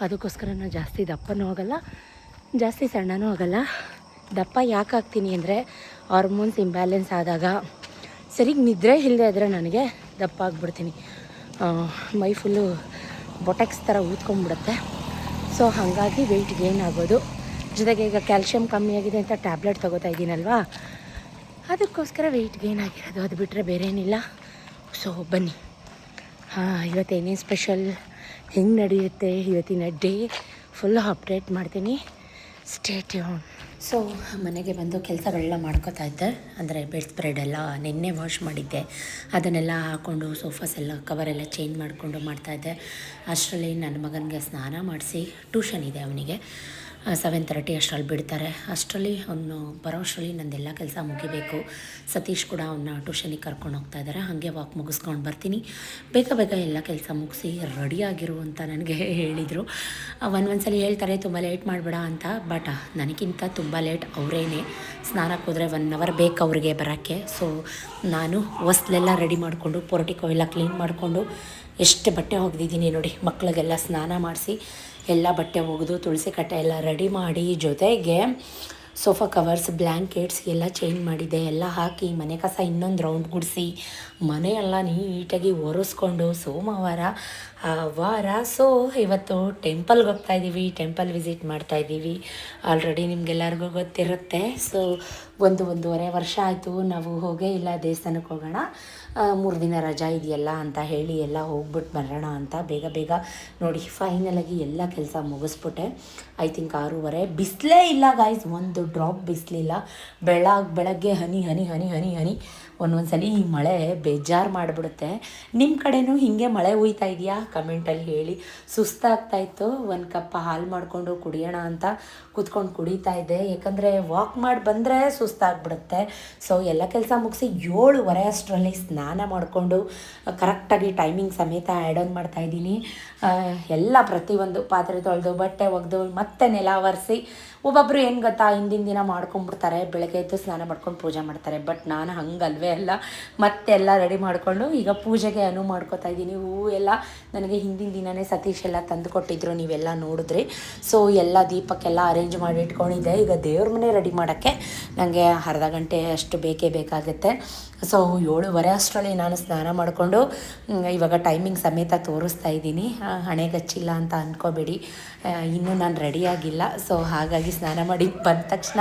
ಅದಕ್ಕೋಸ್ಕರ ನಾನು ಜಾಸ್ತಿ ದಪ್ಪನೂ ಆಗೋಲ್ಲ, ಜಾಸ್ತಿ ಸಣ್ಣನೂ ಆಗೋಲ್ಲ. ದಪ್ಪ ಯಾಕೆ ಆಗ್ತೀನಿ ಅಂದರೆ ಹಾರ್ಮೋನ್ಸ್ ಇಂಬ್ಯಾಲೆನ್ಸ್ ಆದಾಗ, ಸರಿಗೆ ನಿದ್ರೆ ಇಲ್ಲದೆ ಇದ್ದರೆ ನನಗೆ ದಪ್ಪ ಆಗಿಬಿಡ್ತೀನಿ. ಮೈ ಫುಲ್ಲು ಬೊಟೆಕ್ಸ್ ಥರ ಊದ್ಕೊಂಡ್ಬಿಡುತ್ತೆ. ಸೊ ಹಾಗಾಗಿ ವೆಯ್ಟ್ ಗೇನ್ ಆಗೋದು. ಜೊತೆಗೆ ಈಗ ಕ್ಯಾಲ್ಶಿಯಮ್ ಕಮ್ಮಿ ಆಗಿದೆ ಅಂತ ಟ್ಯಾಬ್ಲೆಟ್ ತೊಗೋತಾ ಇದ್ದೀನಲ್ವಾ, ಅದಕ್ಕೋಸ್ಕರ ವೆಯ್ಟ್ ಗೇನ್ ಆಗಿರೋದು. ಅದು ಬಿಟ್ಟರೆ ಬೇರೆ ಏನಿಲ್ಲ. ಸೊ ಬನ್ನಿ, ಇವತ್ತೇನೇ ಸ್ಪೆಷಲ್, ಹೆಂಗೆ ನಡೆಯುತ್ತೆ ಇವತ್ತಿನ ಡೇ ಫುಲ್ ಅಪ್ಡೇಟ್ ಮಾಡ್ತೀನಿ. Stay tune. ಸೊ ಮನೆಗೆ ಬಂದು ಕೆಲಸಗಳೆಲ್ಲ ಮಾಡ್ಕೋತಾ ಇದ್ದೆ. ಅಂದರೆ ಬೆಡ್ ಸ್ಪ್ರೆಡ್ ಎಲ್ಲ ನಿನ್ನೆ ವಾಶ್ ಮಾಡಿದ್ದೆ, ಅದನ್ನೆಲ್ಲ ಹಾಕ್ಕೊಂಡು ಸೋಫಾಸ್ ಎಲ್ಲ ಕವರೆಲ್ಲ ಚೇಂಜ್ ಮಾಡಿಕೊಂಡು ಮಾಡ್ತಾಯಿದ್ದೆ. ಅಷ್ಟರಲ್ಲಿ ನನ್ನ ಮಗನಿಗೆ ಸ್ನಾನ ಮಾಡಿಸಿ, ಟ್ಯೂಷನ್ ಇದೆ ಅವನಿಗೆ, 7:30 ಅಷ್ಟರಲ್ಲಿ ಬಿಡ್ತಾರೆ. ಅಷ್ಟರಲ್ಲಿ ಅವನು ಬರೋ ಅಷ್ಟರಲ್ಲಿ ನಂದೆಲ್ಲ ಕೆಲಸ ಮುಗಿಬೇಕು. ಸತೀಶ್ ಕೂಡ ಅವನ್ನ ಟ್ಯೂಷನಿಗೆ ಕರ್ಕೊಂಡು ಹೋಗ್ತಾ ಇದ್ದಾರೆ. ಹಾಗೆ ವಾಕ್ ಮುಗಿಸ್ಕೊಂಡು ಬರ್ತೀನಿ. ಬೇಗ ಎಲ್ಲ ಕೆಲಸ ಮುಗಿಸಿ ರೆಡಿಯಾಗಿರು ಅಂತ ನನಗೆ ಹೇಳಿದರು. ಒಂದ್ಸಲಿ ಹೇಳ್ತಾರೆ ತುಂಬ ಲೇಟ್ ಮಾಡಬೇಡ ಅಂತ, ಬಟ್ ನನಗಿಂತ ತುಂಬ ಲೇಟ್ ಅವರೇನೆ. ಸ್ನಾನಕ್ಕೆ ಹೋದರೆ 1 hour ಬೇಕು ಅವ್ರಿಗೆ ಬರೋಕ್ಕೆ. ಸೊ ನಾನು ಹೊಸ್ಲೆಲ್ಲ ರೆಡಿ ಮಾಡಿಕೊಂಡು, ಪೊರ್ಟಿಕೋ ಎಲ್ಲ ಕ್ಲೀನ್ ಮಾಡಿಕೊಂಡು, ಎಷ್ಟು ಬಟ್ಟೆ ಒಗೆದಿದ್ದೀನಿ ನೋಡಿ. ಮಕ್ಕಳಿಗೆಲ್ಲ ಸ್ನಾನ ಮಾಡಿಸಿ ಎಲ್ಲ ಬಟ್ಟೆ ಒಗೆದು ತುಳಸಿ ಕಟ್ಟೆ ಎಲ್ಲ ರೆಡಿ ಮಾಡಿ, ಜೊತೆಗೆ ಸೋಫಾ ಕವರ್ಸ್ ಬ್ಲ್ಯಾಂಕೆಟ್ಸ್ ಎಲ್ಲ ಚೇಂಜ್ ಮಾಡಿದೆ. ಎಲ್ಲ ಹಾಕಿ ಮನೆ ಕಸ ಇನ್ನೊಂದು ರೌಂಡ್ ಗುಡಿಸಿ ಮನೆಯೆಲ್ಲ ನೀಟಾಗಿ ಒರೆಸ್ಕೊಂಡು ಸೋಮವಾರ ವಾರ. ಸೊ ಇವತ್ತು ಟೆಂಪಲ್ಗೆ ಹೋಗ್ತಾಯಿದ್ದೀವಿ, ಟೆಂಪಲ್ ವಿಸಿಟ್ ಮಾಡ್ತಾಯಿದ್ದೀವಿ. ಆಲ್ರೆಡಿ ನಿಮಗೆಲ್ಲರಿಗೂ ಗೊತ್ತಿರುತ್ತೆ. ಸೊ ಒಂದೂವರೆ ವರ್ಷ ಆಯಿತು ನಾವು ಹೋಗೇ ಇಲ್ಲ ದೇವಸ್ಥಾನಕ್ಕೆ ಹೋಗೋಣ, 3 ದಿನ ರಜಾ ಇದೆಯಲ್ಲ ಅಂತ ಹೇಳಿ ಎಲ್ಲ ಹೋಗ್ಬಿಟ್ಟು ಬರೋಣ ಅಂತ ಬೇಗ ನೋಡಿ ಫೈನಲಾಗಿ ಎಲ್ಲ ಕೆಲಸ ಮುಗಿಸ್ಬಿಟ್ಟೆ. I think 6:30. ಬಿಸಿಲೇ ಇಲ್ಲ ಗಾಯ್ಸ್, ಒಂದು ಡ್ರಾಪ್ ಬಿಸಿಲಿಲ್ಲ. ಬೆಳಗ್ಗೆ ಹನಿ ಒಂದೊಂದ್ಸಲಿ ಈ ಮಳೆ ಬೇಜಾರು ಮಾಡಿಬಿಡುತ್ತೆ. ನಿಮ್ಮ ಕಡೆನೂ ಹೀಗೆ ಮಳೆ ಹುಯ್ತಾ ಇದೆಯಾ ಕಮೆಂಟಲ್ಲಿ ಹೇಳಿ. ಸುಸ್ತಾಗ್ತಾಯಿತ್ತು, ಒಂದು ಕಪ್ ಹಾಲು ಮಾಡಿಕೊಂಡು ಕುಡಿಯೋಣ ಅಂತ ಕೂತ್ಕೊಂಡು ಕುಡಿತಾ ಇದ್ದೆ. ಯಾಕಂದರೆ ವಾಕ್ ಮಾಡಿ ಬಂದರೆ ಸುಸ್ತಾಗ್ಬಿಡುತ್ತೆ. ಸೊ ಎಲ್ಲ ಕೆಲಸ ಮುಗಿಸಿ 7:30 ಅಷ್ಟರಲ್ಲಿ ಸ್ನಾನ ಮಾಡಿಕೊಂಡು ಕರೆಕ್ಟಾಗಿ ಟೈಮಿಂಗ್ ಸಮೇತ ಆ್ಯಡ್ ಆನ್ ಮಾಡ್ತಾಯಿದ್ದೀನಿ. ಎಲ್ಲ ಪ್ರತಿಯೊಂದು ಪಾತ್ರೆ ತೊಳೆದು ಬಟ್ಟೆ ಒಗೆದು ಮತ್ತೆ ನೆಲ ಒರೆಸಿ. ಒಬ್ಬೊಬ್ಬರು ಏನು ಗೊತ್ತಾ, ಹಿಂದಿನ ದಿನ ಮಾಡ್ಕೊಂಡ್ಬಿಡ್ತಾರೆ, ಬೆಳಗ್ಗೆ ಎದ್ದು ಸ್ನಾನ ಮಾಡ್ಕೊಂಡು ಪೂಜೆ ಮಾಡ್ತಾರೆ. ಬಟ್ ನಾನು ಹಂಗಲ್ವೇ ಅಲ್ಲ, ಮತ್ತೆಲ್ಲ ರೆಡಿ ಮಾಡಿಕೊಂಡು ಈಗ ಪೂಜೆಗೆ ಮಾಡ್ಕೋತಾ ಇದ್ದೀನಿ. ಹೂವು ಎಲ್ಲ ನನಗೆ ಹಿಂದಿನ ದಿನವೇ ಸತೀಶ್ ಎಲ್ಲ ತಂದು ಕೊಟ್ಟಿದ್ರು, ನೀವೆಲ್ಲ ನೋಡಿದ್ರಿ. ಸೊ ಎಲ್ಲ ದೀಪಕ್ಕೆಲ್ಲ ಅರೇಂಜ್ ಮಾಡಿ ಇಟ್ಕೊಂಡಿದ್ದೆ. ಈಗ ದೇವ್ರ ಮನೆ ರೆಡಿ ಮಾಡೋಕ್ಕೆ ನನಗೆ ಅರ್ಧ ಗಂಟೆ ಅಷ್ಟು ಬೇಕಾಗುತ್ತೆ. ಸೊ 7:30 ಅಷ್ಟರಲ್ಲಿ ನಾನು ಸ್ನಾನ ಮಾಡಿಕೊಂಡು ಇವಾಗ ಟೈಮಿಂಗ್ ಸಮೇತ ತೋರಿಸ್ತಾ ಇದ್ದೀನಿ. ಹಣೆಗಚ್ಚಿಲ್ಲ ಅಂತ ಅಂದ್ಕೋಬೇಡಿ, ಇನ್ನೂ ನಾನು ರೆಡಿಯಾಗಿಲ್ಲ. ಸೊ ಹಾಗಾಗಿ ಸ್ನಾನ ಮಾಡಿ ಬಂದ ತಕ್ಷಣ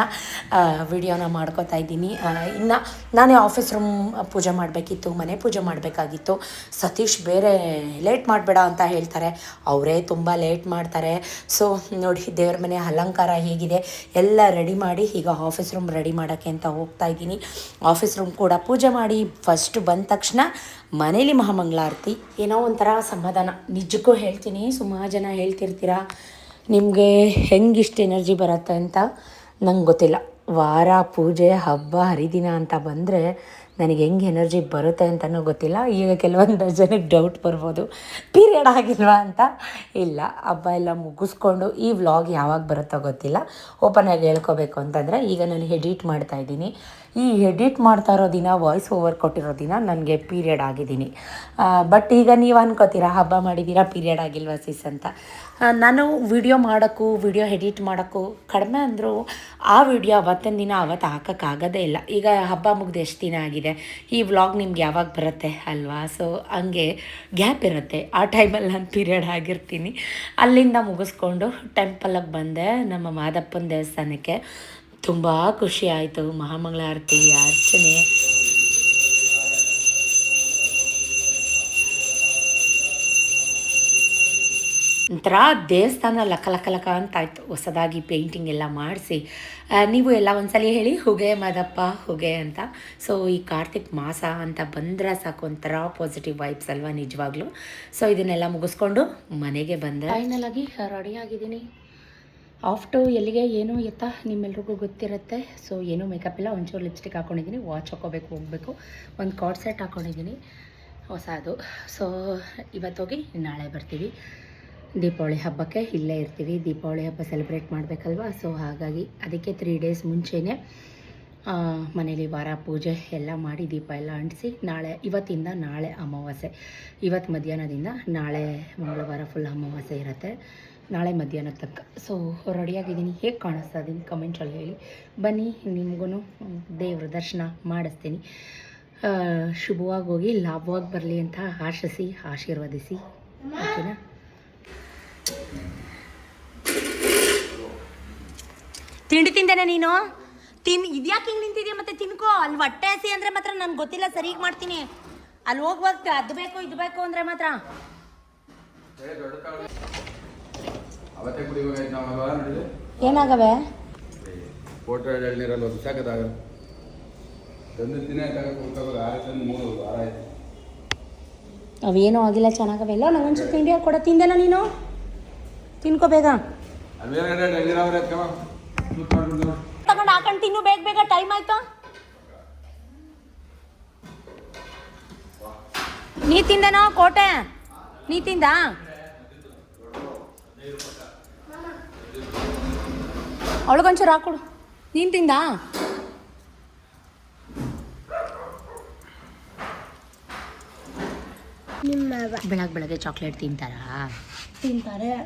ವಿಡಿಯೋನ ಮಾಡ್ಕೋತಾ ಇದ್ದೀನಿ. ಇನ್ನು ನಾನೇ ಆಫೀಸ್ ರೂಮ್ ಪೂಜೆ ಮಾಡಬೇಕಿತ್ತು, ಮನೆ ಪೂಜೆ ಮಾಡಬೇಕಾಗಿತ್ತು. ಸತೀಶ್ ಬೇರೆ ಲೇಟ್ ಮಾಡಬೇಡ ಅಂತ ಹೇಳ್ತಾರೆ, ಅವರೇ ತುಂಬ ಲೇಟ್ ಮಾಡ್ತಾರೆ. ಸೊ ನೋಡಿ ದೇವ್ರ ಮನೆ ಅಲಂಕಾರ ಹೇಗಿದೆ ಎಲ್ಲ ರೆಡಿ ಮಾಡಿ ಈಗ ಆಫೀಸ್ ರೂಮ್ ರೆಡಿ ಮಾಡೋಕ್ಕೆ ಅಂತ ಹೋಗ್ತಾ ಇದ್ದೀನಿ. ಆಫೀಸ್ ರೂಮ್ ಕೂಡ ಪೂಜೆ ಮಾಡಿ ಫಸ್ಟ್ ಬಂದ ತಕ್ಷಣ ಮನೇಲಿ ಮಹಾಮಂಗಳಾರತಿ. ಏನೋ ಒಂಥರ ಸಮಾಧಾನ. ನಿಜಕ್ಕೂ ಹೇಳ್ತೀನಿ, ಸುಮಾರು ಜನ ಹೇಳ್ತಿರ್ತೀರ ನಿಮಗೆ ಹೆಂಗಿಷ್ಟು ಎನರ್ಜಿ ಬರುತ್ತೆ ಅಂತ. ನಂಗೆ ಗೊತ್ತಿಲ್ಲ, ವಾರ ಪೂಜೆ ಹಬ್ಬ ಹರಿದಿನ ಅಂತ ಬಂದರೆ ನನಗೆ ಹೆಂಗೆ ಎನರ್ಜಿ ಬರುತ್ತೆ ಅಂತಲೂ ಗೊತ್ತಿಲ್ಲ. ಈಗ ಕೆಲವೊಂದು ಜನಕ್ಕೆ ಡೌಟ್ ಬರ್ಬೋದು, ಪೀರಿಯಡ್ ಆಗಿಲ್ವಾ ಅಂತ. ಇಲ್ಲ, ಹಬ್ಬ ಎಲ್ಲ ಮುಗಿಸ್ಕೊಂಡು ಈ ವ್ಲಾಗ್ ಯಾವಾಗ ಬರುತ್ತೋ ಗೊತ್ತಿಲ್ಲ. ಓಪನಾಗಿ ಹೇಳ್ಕೋಬೇಕು ಅಂತಂದರೆ ಈಗ ನಾನು ಎಡಿಟ್ ಮಾಡ್ತಾಯಿದ್ದೀನಿ. ಈ ಎಡಿಟ್ ಮಾಡ್ತಾ ಇರೋ ದಿನ, ವಾಯ್ಸ್ ಓವರ್ ಕೊಟ್ಟಿರೋ ದಿನ ನನಗೆ ಪೀರಿಯಡ್ ಆಗಿದ್ದೀನಿ. ಬಟ್ ಈಗ ನೀವು ಅನ್ಕೋತೀರಾ ಹಬ್ಬ ಮಾಡಿದ್ದೀರಾ ಪೀರಿಯಡ್ ಆಗಿಲ್ವಾ ಸಿಸ್ ಅಂತ. ನಾನು ವಿಡಿಯೋ ಮಾಡೋಕ್ಕೂ ವಿಡಿಯೋ ಎಡಿಟ್ ಮಾಡೋಕ್ಕೂ ಕಡಿಮೆ ಅಂದರೂ ಆ ವಿಡಿಯೋ ಅವತ್ತಿನ ದಿನ ಅವತ್ತು ಹಾಕೋಕ್ಕಾಗೋದೇ ಇಲ್ಲ. ಈಗ ಹಬ್ಬ ಮುಗ್ದು ಎಷ್ಟು ದಿನ ಆಗಿದೆ, ಈ ವ್ಲಾಗ್ ನಿಮ್ಗೆ ಯಾವಾಗ ಬರುತ್ತೆ ಅಲ್ವಾ. ಸೊ ಹಂಗೆ ಗ್ಯಾಪ್ ಇರುತ್ತೆ. ಆ ಟೈಮಲ್ಲಿ ನಾನು ಪೀರಿಯಡ್ ಆಗಿರ್ತೀನಿ. ಅಲ್ಲಿಂದ ಮುಗಿಸ್ಕೊಂಡು ಟೆಂಪಲಿಗೆ ಬಂದೆ, ನಮ್ಮ ಮಾದಪ್ಪನ ದೇವಸ್ಥಾನಕ್ಕೆ. ತುಂಬ ಖುಷಿ ಆಯಿತು. ಮಹಾಮಂಗಳಾರತಿ ಅರ್ಚನೆ ಒಂಥರ ದೇವಸ್ಥಾನ ಲಕ ಅಂತಾಯಿತು. ಹೊಸದಾಗಿ ಪೇಂಟಿಂಗ್ ಎಲ್ಲ ಮಾಡಿಸಿ. ನೀವು ಎಲ್ಲ ಒಂದ್ಸಲ ಹೇಳಿ ಹುಗೆ ಮಾದಪ್ಪ ಹುಗೆ ಅಂತ. ಸೊ ಈ ಕಾರ್ತಿಕ್ ಮಾಸ ಅಂತ ಬಂದರೆ ಸಾಕು, ಒಂಥರ ಪಾಸಿಟಿವ್ ವೈಬ್ಸ್ ಅಲ್ವಾ ನಿಜವಾಗ್ಲೂ. ಸೊ ಇದನ್ನೆಲ್ಲ ಮುಗಿಸ್ಕೊಂಡು ಮನೆಗೆ ಬಂದೆ. ಫೈನಲಾಗಿ ರೆಡಿಯಾಗಿದ್ದೀನಿ. ಆಫ್ಟು ಎಲ್ಲಿಗೆ ಏನು ಎತ್ತ ನಿಮ್ಮೆಲ್ರಿಗೂ ಗೊತ್ತಿರುತ್ತೆ. ಸೊ ಏನೂ ಮೇಕಪ್ ಇಲ್ಲ, ಒಂಚೂರು ಲಿಪ್ಸ್ಟಿಕ್ ಹಾಕ್ಕೊಂಡಿದ್ದೀನಿ, ವಾಚ್ ಹಾಕ್ಕೋಬೇಕು, ಹೋಗಬೇಕು. ಒಂದು ಕಾರ್ಡ್ ಸೆಟ್ ಹಾಕ್ಕೊಂಡಿದ್ದೀನಿ ಹೊಸದು. ಸೊ ಇವತ್ತೋಗಿ ನಾಳೆ ಬರ್ತೀವಿ. ದೀಪಾವಳಿ ಹಬ್ಬಕ್ಕೆ ಇಲ್ಲೇ ಇರ್ತೀವಿ. ದೀಪಾವಳಿ ಹಬ್ಬ ಸೆಲೆಬ್ರೇಟ್ ಮಾಡಬೇಕಲ್ವ. ಸೊ ಹಾಗಾಗಿ ಅದಕ್ಕೆ 3 ಡೇಸ್ ಮುಂಚೆನೇ ಮನೇಲಿ ವಾರ ಪೂಜೆ ಎಲ್ಲ ಮಾಡಿ ದೀಪ ಎಲ್ಲ ಅಂಟಿಸಿ ಇವತ್ತಿಂದ ನಾಳೆ ಅಮಾವಾಸ್ಯೆ. ಇವತ್ತು ಮಧ್ಯಾಹ್ನದಿಂದ ನಾಳೆ ಮಂಗಳವಾರ ಫುಲ್ ಅಮಾವಾಸ್ಯೆ ಇರುತ್ತೆ, ನಾಳೆ ಮಧ್ಯಾಹ್ನ ತನಕ. ಸೊ ರೆಡಿಯಾಗಿದ್ದೀನಿ. ಹೇಗೆ ಕಾಣಿಸ್ತಾ ಇದ್ದೀನಿ ಕಮೆಂಟ್ಸಲ್ಲಿ ಹೇಳಿ. ಬನ್ನಿ ನಿಮಗೂ ದೇವ್ರ ದರ್ಶನ ಮಾಡಿಸ್ತೀನಿ. ಶುಭವಾಗಿ ಹೋಗಿ ಲಾಭವಾಗಿ ಬರಲಿ ಅಂತ ಆಶಿಸಿ ಆಶೀರ್ವದಿಸಿ, ಓಕೆನಾ. ತಿಂಡಿ ತಿಂದೇನೆ ನೀನು ಇದ್ಯಾಕೆ ಹಿಂಗೆ ನಿಂತಿದ್ಯಾ? ಮತ್ತೆ ತಿನ್ಕೋ. ಅಲ್ಲಿ ಹೊಟ್ಟೆ ಹಸಿ ಅಂದರೆ ಮಾತ್ರ ನನಗೆ ಗೊತ್ತಿಲ್ಲ, ಸರಿಗೆ ಮಾಡ್ತೀನಿ. ಅಲ್ಲಿ ಹೋಗ್ಬೇಕು, ಅದು ಬೇಕು ಇದು ಬೇಕು ಅಂದರೆ ಮಾತ್ರ. ಏನಾಗವೆ ಅವೇನೂ ಆಗಿಲ್ಲ, ಚೆನ್ನಾಗವೆ. ಇಲ್ಲ ನಂಗೊಂಚೂರು ತಿಂಡಿ ಕೊಡ. ತಿಂದೇನ ನೀನು? ತಿನ್ಕೋ ಬೇಗ. ತಗೊಂಡು ಹಾಕೊಂಡು ತಿನ್ನು ಬೇಗ, ಟೈಮ್ ಆಯ್ತು. ನೀ ತಿಂದೇನೋ ಕೋಟೆ? ನೀ ತಿಂದ? ಅವಳಿಗೊಂಚೂರು ಹಾಕೊಡು. ನೀನು ತಿಂದ? ಬೆಳಗ್ಗೆ ಚಾಕ್ಲೇಟ್ ತಿಂತಾರಾ?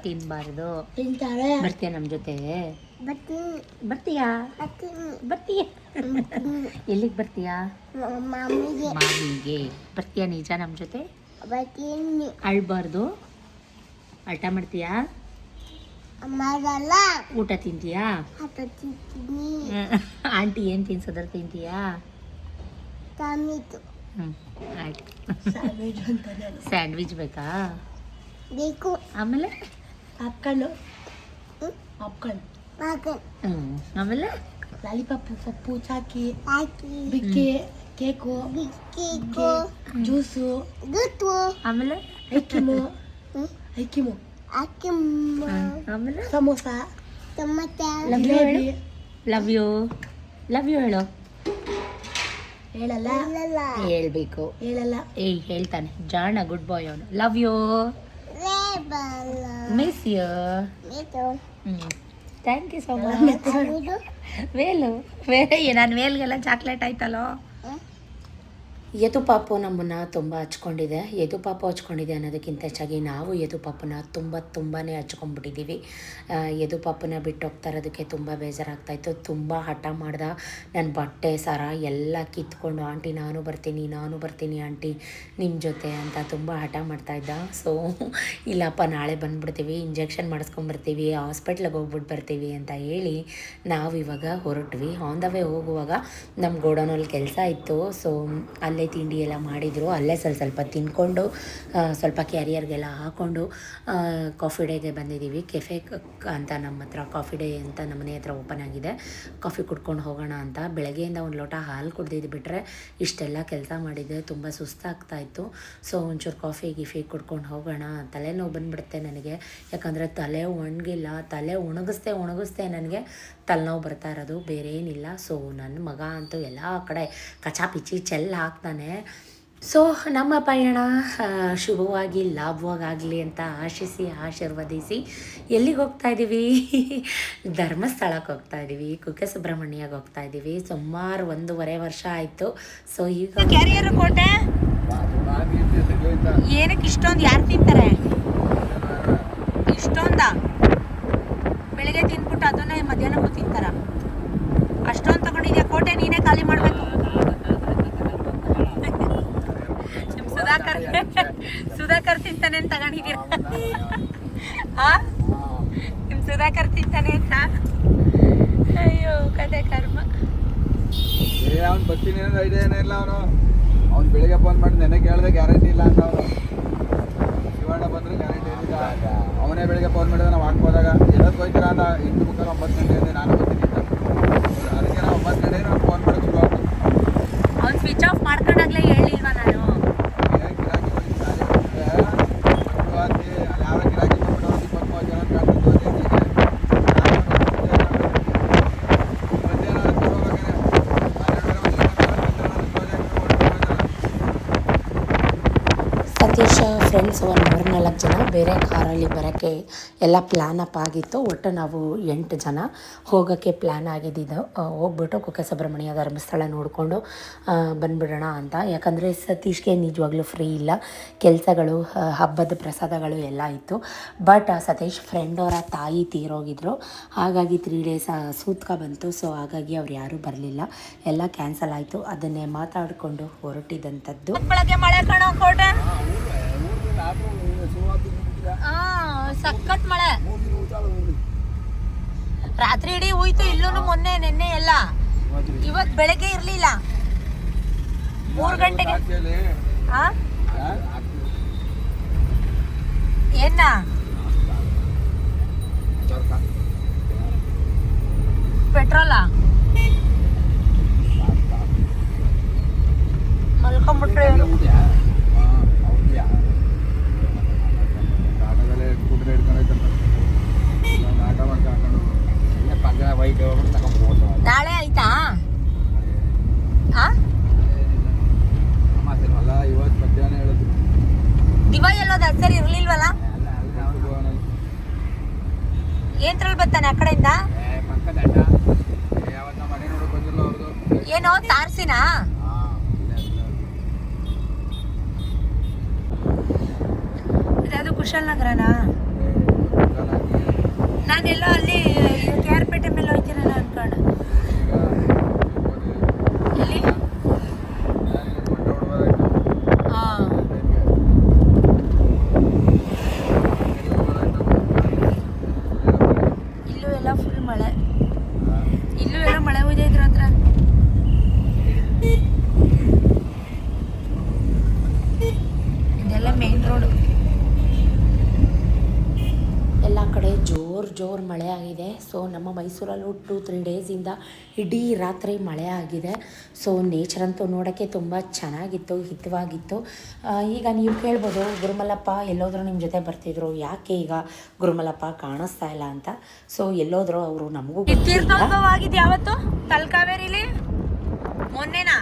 ತಿನ್ಬಾರ್ದು. ಬರ್ತೀಯ ನಮ್ಮ ಜೊತೆ? ಬರ್ತೀಯಾ? ಎಲ್ಲಿಗೆ ಬರ್ತೀಯಾ? ಮಾಮಿಗೆ ಬರ್ತೀಯಾ? ನಿಜ ನಮ್ಮ ಜೊತೆ? ಅಳ್ಬಾರ್ದು. ಹಠ ಮಾಡ್ತೀಯಾ? ಊಟ ತಿಂತೀಯಾ? ಆಂಟಿ ಏನು ತಿನ್ಸೋದ್ರ ತಿಂತೀಯಾ? ಆಯ್ತು. ಸ್ಯಾಂಡ್ವಿಚ್ ಬೇಕಾ? ಬೇಕು. ಆಮೇಲೆ ಆಮೇಲೆ ಪಪ್ಪು ಚಾಕಿ ಬಿಕ್ಕೆ ಕೇಕು ಜ್ಯೂಸು ಆಮೇಲೆ ಐಕಿಮು ಆಮೇಲೆ ಸಮೋಸ ಲವ್ ಯು ಹೇಳು. ಹೇಳಲ್ಲ. ಹೇಳ್ಬೇಕು. ಹೇಳಲ್ಲ. ಹೇಳ್ತಾನೆ ಜಾಣ ಗುಡ್ ಬಾಯ್ ಅವನು. Love you, miss you. Thank you so much. ವೇಲು ನಾನು ವೇಲ್ಗೆಲ್ಲ ಚಾಕ್ಲೇಟ್ ಆಯ್ತಲ್ಲೋ. ಯದು ಪಾಪು ನಮ್ಮನ್ನು ತುಂಬ ಹಚ್ಕೊಂಡಿದೆ. ಯದು ಪಾಪು ಹಚ್ಕೊಂಡಿದೆ ಅನ್ನೋದಕ್ಕಿಂತ ಹೆಚ್ಚಾಗಿ ನಾವು ಯದು ಪಾಪನ ತುಂಬಾ ಹಚ್ಕೊಂಡ್ಬಿಟ್ಟಿದ್ದೀವಿ. ಯದು ಪಾಪನ ಬಿಟ್ಟು ಹೋಗ್ತಾ ಇರೋದಕ್ಕೆ ತುಂಬ ಬೇಜಾರಾಗ್ತಾಯಿತ್ತು. ತುಂಬ ಹಠ ಮಾಡ್ದ. ನನ್ನ ಬಟ್ಟೆ ಸರ ಎಲ್ಲ ಕಿತ್ಕೊಂಡು ಆಂಟಿ ನಾನು ಬರ್ತೀನಿ ಆಂಟಿ ನಿಮ್ಮ ಜೊತೆ ಅಂತ ತುಂಬ ಹಠ ಮಾಡ್ತಾಯಿದ್ದ. ಸೊ ಇಲ್ಲಪ್ಪ ನಾಳೆ ಬಂದುಬಿಡ್ತೀವಿ, ಇಂಜೆಕ್ಷನ್ ಮಾಡಿಸ್ಕೊಂಬರ್ತೀವಿ, ಹಾಸ್ಪಿಟ್ಲಿಗೆ ಹೋಗ್ಬಿಟ್ಟು ಬರ್ತೀವಿ ಅಂತ ಹೇಳಿ ನಾವು ಇವಾಗ ಹೊರಟ್ವಿ. ಆನ್ ದ ವೇ ಹೋಗುವಾಗ ನಮ್ಮ ಗೋಡೌನಲ್ಲಿ ಕೆಲಸ ಇತ್ತು. ಸೊ ಅಲ್ಲೇ ತಿಂಡಿ ಎಲ್ಲ ಮಾಡಿದರು. ಅಲ್ಲೇ ಸ್ವಲ್ಪ ತಿಂದ್ಕೊಂಡು ಸ್ವಲ್ಪ ಕ್ಯಾರಿಯರ್ಗೆಲ್ಲ ಹಾಕ್ಕೊಂಡು ಕಾಫಿ ಡೇಗೆ ಬಂದಿದ್ದೀವಿ. ಕೆಫೆ ಅಂತ ನಮ್ಮ ಹತ್ರ ಕಾಫಿ ಡೇ ಅಂತ ನಮ್ಮ ಮನೆ ಹತ್ರ ಓಪನ್ ಆಗಿದೆ. ಕಾಫಿ ಕುಡ್ಕೊಂಡು ಹೋಗೋಣ ಅಂತ. ಬೆಳಗ್ಗೆಯಿಂದ ಒಂದು ಲೋಟ ಹಾಲು ಕುಡ್ದಿದ್ದು ಬಿಟ್ಟರೆ ಇಷ್ಟೆಲ್ಲ ಕೆಲಸ ಮಾಡಿದ್ದೆ, ತುಂಬ ಸುಸ್ತಾಗ್ತಾಯಿತ್ತು. ಸೊ ಒಂಚೂರು ಕಾಫಿ ಗಿಫಿ ಕುಡ್ಕೊಂಡು ಹೋಗೋಣ. ತಲೆನೋವು ಬಂದುಬಿಡುತ್ತೆ ನನಗೆ, ಯಾಕಂದರೆ ತಲೆ ಒಣಗಿಲ್ಲ. ತಲೆ ಒಣಗಿಸ್ದೆ ನನಗೆ ತಲೆನೋವು ಬರ್ತಾ ಇರೋದು, ಬೇರೆ ಏನಿಲ್ಲ. ಸೊ ನನ್ನ ಮಗ ಅಂತೂ ಎಲ್ಲ ಕಡೆ ಕಚಾಪಿಚಿ ಚೆಲ್ಲ ಹಾಕ್ತಾನೆ. ಸೊ ನಮ್ಮ ಪಯಣ ಶುಭವಾಗಿ ಲಾಭವಾಗಲಿ ಅಂತ ಆಶೀರ್ವದಿಸಿ ಎಲ್ಲಿಗೆ ಹೋಗ್ತಾ ಇದ್ದೀವಿ? ಧರ್ಮಸ್ಥಳಕ್ಕೆ ಹೋಗ್ತಾ ಇದ್ದೀವಿ. ಕುಕ್ಕೆ ಸುಬ್ರಹ್ಮಣ್ಯಗೆ ಹೋಗ್ತಾ ಇದ್ದೀವಿ. ಸುಮಾರು 1.5 ವರ್ಷ ಆಯಿತು. ಸೊ ಈಗ ಕ್ಯಾರಿಯರ್ ಕೋಟೆ ಏನಕ್ಕೆ ಇಷ್ಟೊಂದು ಯಾರು ತಿಂತಾರೆ? ಇಷ್ಟೊಂದ ಬೆಳಗ್ಗೆ ತಿನ್ಬಿಟ್ಟು ಅದನ್ನೇ ಮಧ್ಯಾಹ್ನಕ್ಕೂ ತಿಂತಾರ? ಅಷ್ಟೊಂದು ತಗೊಂಡಿದ್ಯಾ ಕೋಟೆ? ನೀನೇ ಖಾಲಿ ಮಾಡಬೇಕು. ಸುಧಾಕರ್ ತಿಂತಾನೆ ಅಂತ ತಗೊಂಡಿದ್ದೀರ? ನಿಮ್ಮ ಸುಧಾಕರ್ ತಿಂತಾನೆ ಅಂತ? ಅಯ್ಯೋ ಕತೆ ಕರ್ಮ. ಅವ್ನು ಬರ್ತೀನಿ ಅನ್ನೋದು ಐಡಿಯಾ ಏನಿಲ್ಲ. ಅವ್ನು ಬೆಳಿಗ್ಗೆ ಫೋನ್ ಮಾಡಿ ನೆನೆ ಕೇಳಿದೆ, ಗ್ಯಾರಂಟಿ ಇಲ್ಲ ಅಂತ. ಅವನು ಶಿವಣ್ಣ ಬಂದರೆ ಗ್ಯಾರಂಟಿ ಏನಿಲ್ಲ. ಅವನೇ ಬೆಳಿಗ್ಗೆ ಫೋನ್ ಮಾಡಿದ್ರೆ ನಾವು ಹಾಕ್ಬೋದಾಗ ಎಲ್ಲಕ್ಕೆ ಹೋಗ್ತೀರಾ ಅಂತ 8:30 9 ಗಂಟೆ ನಾನು ಬರ್ತೀನಿ ಅಂತ. ಅದಕ್ಕೆ ನಾವು 9 ಗಂಟೆ ನಾವು ಫೋನ್ ಮಾಡಿ ಶುರು ಆಗ್ಬೋದು. ಅವ್ನು ಸ್ವಿಚ್ ಆಫ್ ಮಾಡ್ಕೊಂಡಾಗಲೇ ಹೇಳಿಲ್ವಾ ನಾನು? ಸತೀಶ್ ಫ್ರೆಂಡ್ಸ್ ಒಂದು 3-4 ಜನ ಬೇರೆ ಕಾರಲ್ಲಿ ಬರೋಕ್ಕೆ ಎಲ್ಲ ಪ್ಲ್ಯಾನ್ ಅಪ್ ಆಗಿತ್ತು. ಒಟ್ಟು ನಾವು 8 ಜನ ಹೋಗೋಕ್ಕೆ ಪ್ಲ್ಯಾನ್ ಆಗಿದ್ದು. ಹೋಗ್ಬಿಟ್ಟು ಕುಕ್ಕೆ ಸುಬ್ರಹ್ಮಣ್ಯ ಧರ್ಮಸ್ಥಳ ನೋಡಿಕೊಂಡು ಬಂದುಬಿಡೋಣ ಅಂತ. ಯಾಕಂದರೆ ಸತೀಶ್ಗೆ ನಿಜವಾಗ್ಲೂ ಫ್ರೀ ಇಲ್ಲ, ಕೆಲಸಗಳು, ಹಬ್ಬದ ಪ್ರಸಾದಗಳು ಎಲ್ಲ ಇತ್ತು. ಬಟ್ ಸತೀಶ್ ಫ್ರೆಂಡ್ ಅವರ ತಾಯಿ ತೀರೋಗಿದ್ರು, ಹಾಗಾಗಿ 3 ಡೇಸ್ ಸೂತ್ಕ ಬಂತು. ಸೊ ಹಾಗಾಗಿ ಅವ್ರು ಯಾರೂ ಬರಲಿಲ್ಲ, ಎಲ್ಲ ಕ್ಯಾನ್ಸಲ್ ಆಯಿತು. ಅದನ್ನೇ ಮಾತಾಡಿಕೊಂಡು ಹೊರಟಿದ್ದಂಥದ್ದು. ಬೆಳಗ್ಗೆ ಮಳೆ ಕಾಣೋ ಕೋಟೆ, ಸಖತ್ ಮಳೆ. ರಾತ್ರಿ ಇಡೀ ಹೋಯ್ತು. ಇಲ್ಲೂ ಮೊನ್ನೆ ನೆನ್ನೆ ಎಲ್ಲ. ಇವತ್ತು ಬೆಳಗ್ಗೆ ಇರಲಿಲ್ಲ. 3 ಗಂಟೆಗೆ ಏನ ಪೆಟ್ರೋಲಾ ಮಲ್ಕೊಂಡ್ಬಿಟ್ರೆ ನಾಳೆ ಆಯ್ತಾ? ಇವತ್ತು ಮಧ್ಯಾಹ್ನ ಹೇಳೋದು. ದಿವ ಎಲ್ಲೋದು ಅದು ಸರಿ ಇರ್ಲಿಲ್ವಲ್ಲ? ಏನ್ರಲ್ಲಿ ಬರ್ತಾನೆ ಆ ಕಡೆಯಿಂದ? ಏನೋ ತಾರ್ಸಿನಾ? ಕುಶಾಲನಗರನಾ? ನಾನೆಲ್ಲ ಅಲ್ಲಿ KR ಪೇಟೆ ಮೇಲೆ ಹೋಗ್ತೀನಲ್ಲ ಅನ್ಕೊಂಡು. ಎಲ್ಲಿ? ಹಾಂ, ಇಲ್ಲೂ ಎಲ್ಲ ಫುಲ್ ಮಳೆ. ಇಲ್ಲೂ ಎಲ್ಲ ಮಳೆ ಹೋಗಿದೆ ಇದ್ರ ಹತ್ರ. ಇದೆಲ್ಲ ಮೇನ್ ರೋಡು. ಎಲ್ಲ ಕಡೆ ಜೋರು ಮಳೆ ಆಗಿದೆ. ಸೊ ನಮ್ಮ ಮೈಸೂರಲ್ಲೂ 2-3 ಡೇಸಿಂದ ಇಡೀ ರಾತ್ರಿ ಮಳೆ ಆಗಿದೆ. ಸೊ ನೇಚರ್ ಅಂತೂ ನೋಡೋಕ್ಕೆ ತುಂಬ ಚೆನ್ನಾಗಿತ್ತು, ಹಿತವಾಗಿತ್ತು. ಈಗ ನೀವು ಕೇಳ್ಬೋದು, ಗುರುಮಲ್ಲಪ್ಪ ಎಲ್ಲೋದ್ರು ನಿಮ್ಮ ಜೊತೆ ಬರ್ತಿದ್ರು, ಯಾಕೆ ಈಗ ಗುರುಮಲ್ಲಪ್ಪ ಕಾಣಿಸ್ತಾ ಇಲ್ಲ ಅಂತ. ಸೊ ಎಲ್ಲೋದ್ರು ಅವರು ನಮಗೂ ತೀರ್ಥೋದ್ಭವವಾಗಿದ್ದು ಯಾವತ್ತು ತಲಕಾವೇರಿಲಿ? ಮೊನ್ನೆನಾ?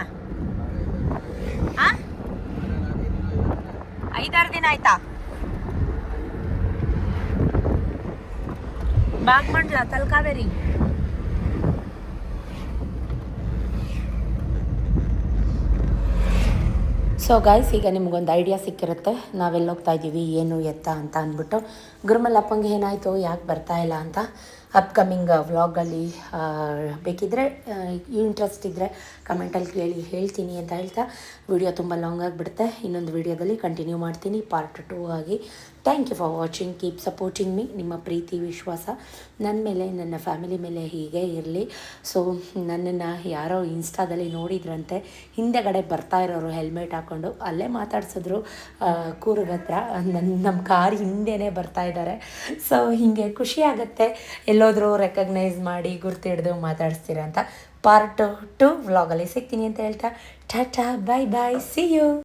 5-6 ದಿನ ಆಯ್ತಾ? ಬಾಗ್ಮಂಡ್ಲ ತಲಕಾವೇರಿ. ಸೊ ಗೈಸ್, ಈಗ ನಿಮ್ಗೊಂದು ಐಡಿಯಾ ಸಿಕ್ಕಿರುತ್ತೆ ನಾವೆಲ್ಲಿ ಹೋಗ್ತಾ ಇದ್ದೀವಿ, ಏನು ಎತ್ತ ಅಂತ ಅಂದ್ಬಿಟ್ಟು. ಗುರುಮಲ್ಲಪ್ಪಂಗೆ ಏನಾಯಿತು, ಯಾಕೆ ಬರ್ತಾ ಇಲ್ಲ ಅಂತ ಅಪ್ಕಮಿಂಗ್ ವ್ಲಾಗಲ್ಲಿ ಬೇಕಿದ್ದರೆ ಇಂಟ್ರೆಸ್ಟ್ ಇದ್ದರೆ ಕಮೆಂಟಲ್ಲಿ ಹೇಳ್ತೀನಿ ಅಂತ ಹೇಳ್ತಾ, ವಿಡಿಯೋ ತುಂಬ ಲಾಂಗ್ ಆಗಿಬಿಡುತ್ತೆ. ಇನ್ನೊಂದು ವಿಡಿಯೋದಲ್ಲಿ ಕಂಟಿನ್ಯೂ ಮಾಡ್ತೀನಿ ಪಾರ್ಟ್ 2 ಆಗಿ. Thank you for watching. Keep supporting me. ನಿಮ್ಮ ಪ್ರೀತಿ ವಿಶ್ವಾಸ ನನ್ನ ಮೇಲೆ, ನನ್ನ ಫ್ಯಾಮಿಲಿ ಮೇಲೆ ಹೀಗೆ ಇರಲಿ. ಸೊ ನನ್ನನ್ನು ಯಾರೋ ಇನ್ಸ್ಟಾದಲ್ಲಿ ನೋಡಿದ್ರಂತೆ, ಹಿಂದೆಗಡೆ ಬರ್ತಾ ಇರೋರು ಹೆಲ್ಮೆಟ್ ಹಾಕ್ಕೊಂಡು ಅಲ್ಲೇ ಮಾತಾಡ್ಸಿದ್ರು ಕೂರ್ಗತ್ರ. ನಮ್ಮ ಕಾರ್ ಹಿಂದೆನೇ ಬರ್ತಾ ಇದ್ದಾರೆ. ಸೊ ಹೀಗೆ ಖುಷಿ ಆಗುತ್ತೆ, ಎಲ್ಲೋದ್ರೂ ರೆಕಗ್ನೈಸ್ ಮಾಡಿ ಗುರ್ತಿಡ್ದು ಮಾತಾಡಿಸ್ತೀರ ಅಂತ. ಪಾರ್ಟ್ 2 ವ್ಲಾಗಲ್ಲಿ ಸಿಗ್ತೀನಿ ಅಂತ ಹೇಳ್ತಾ tata, bye bye, see you.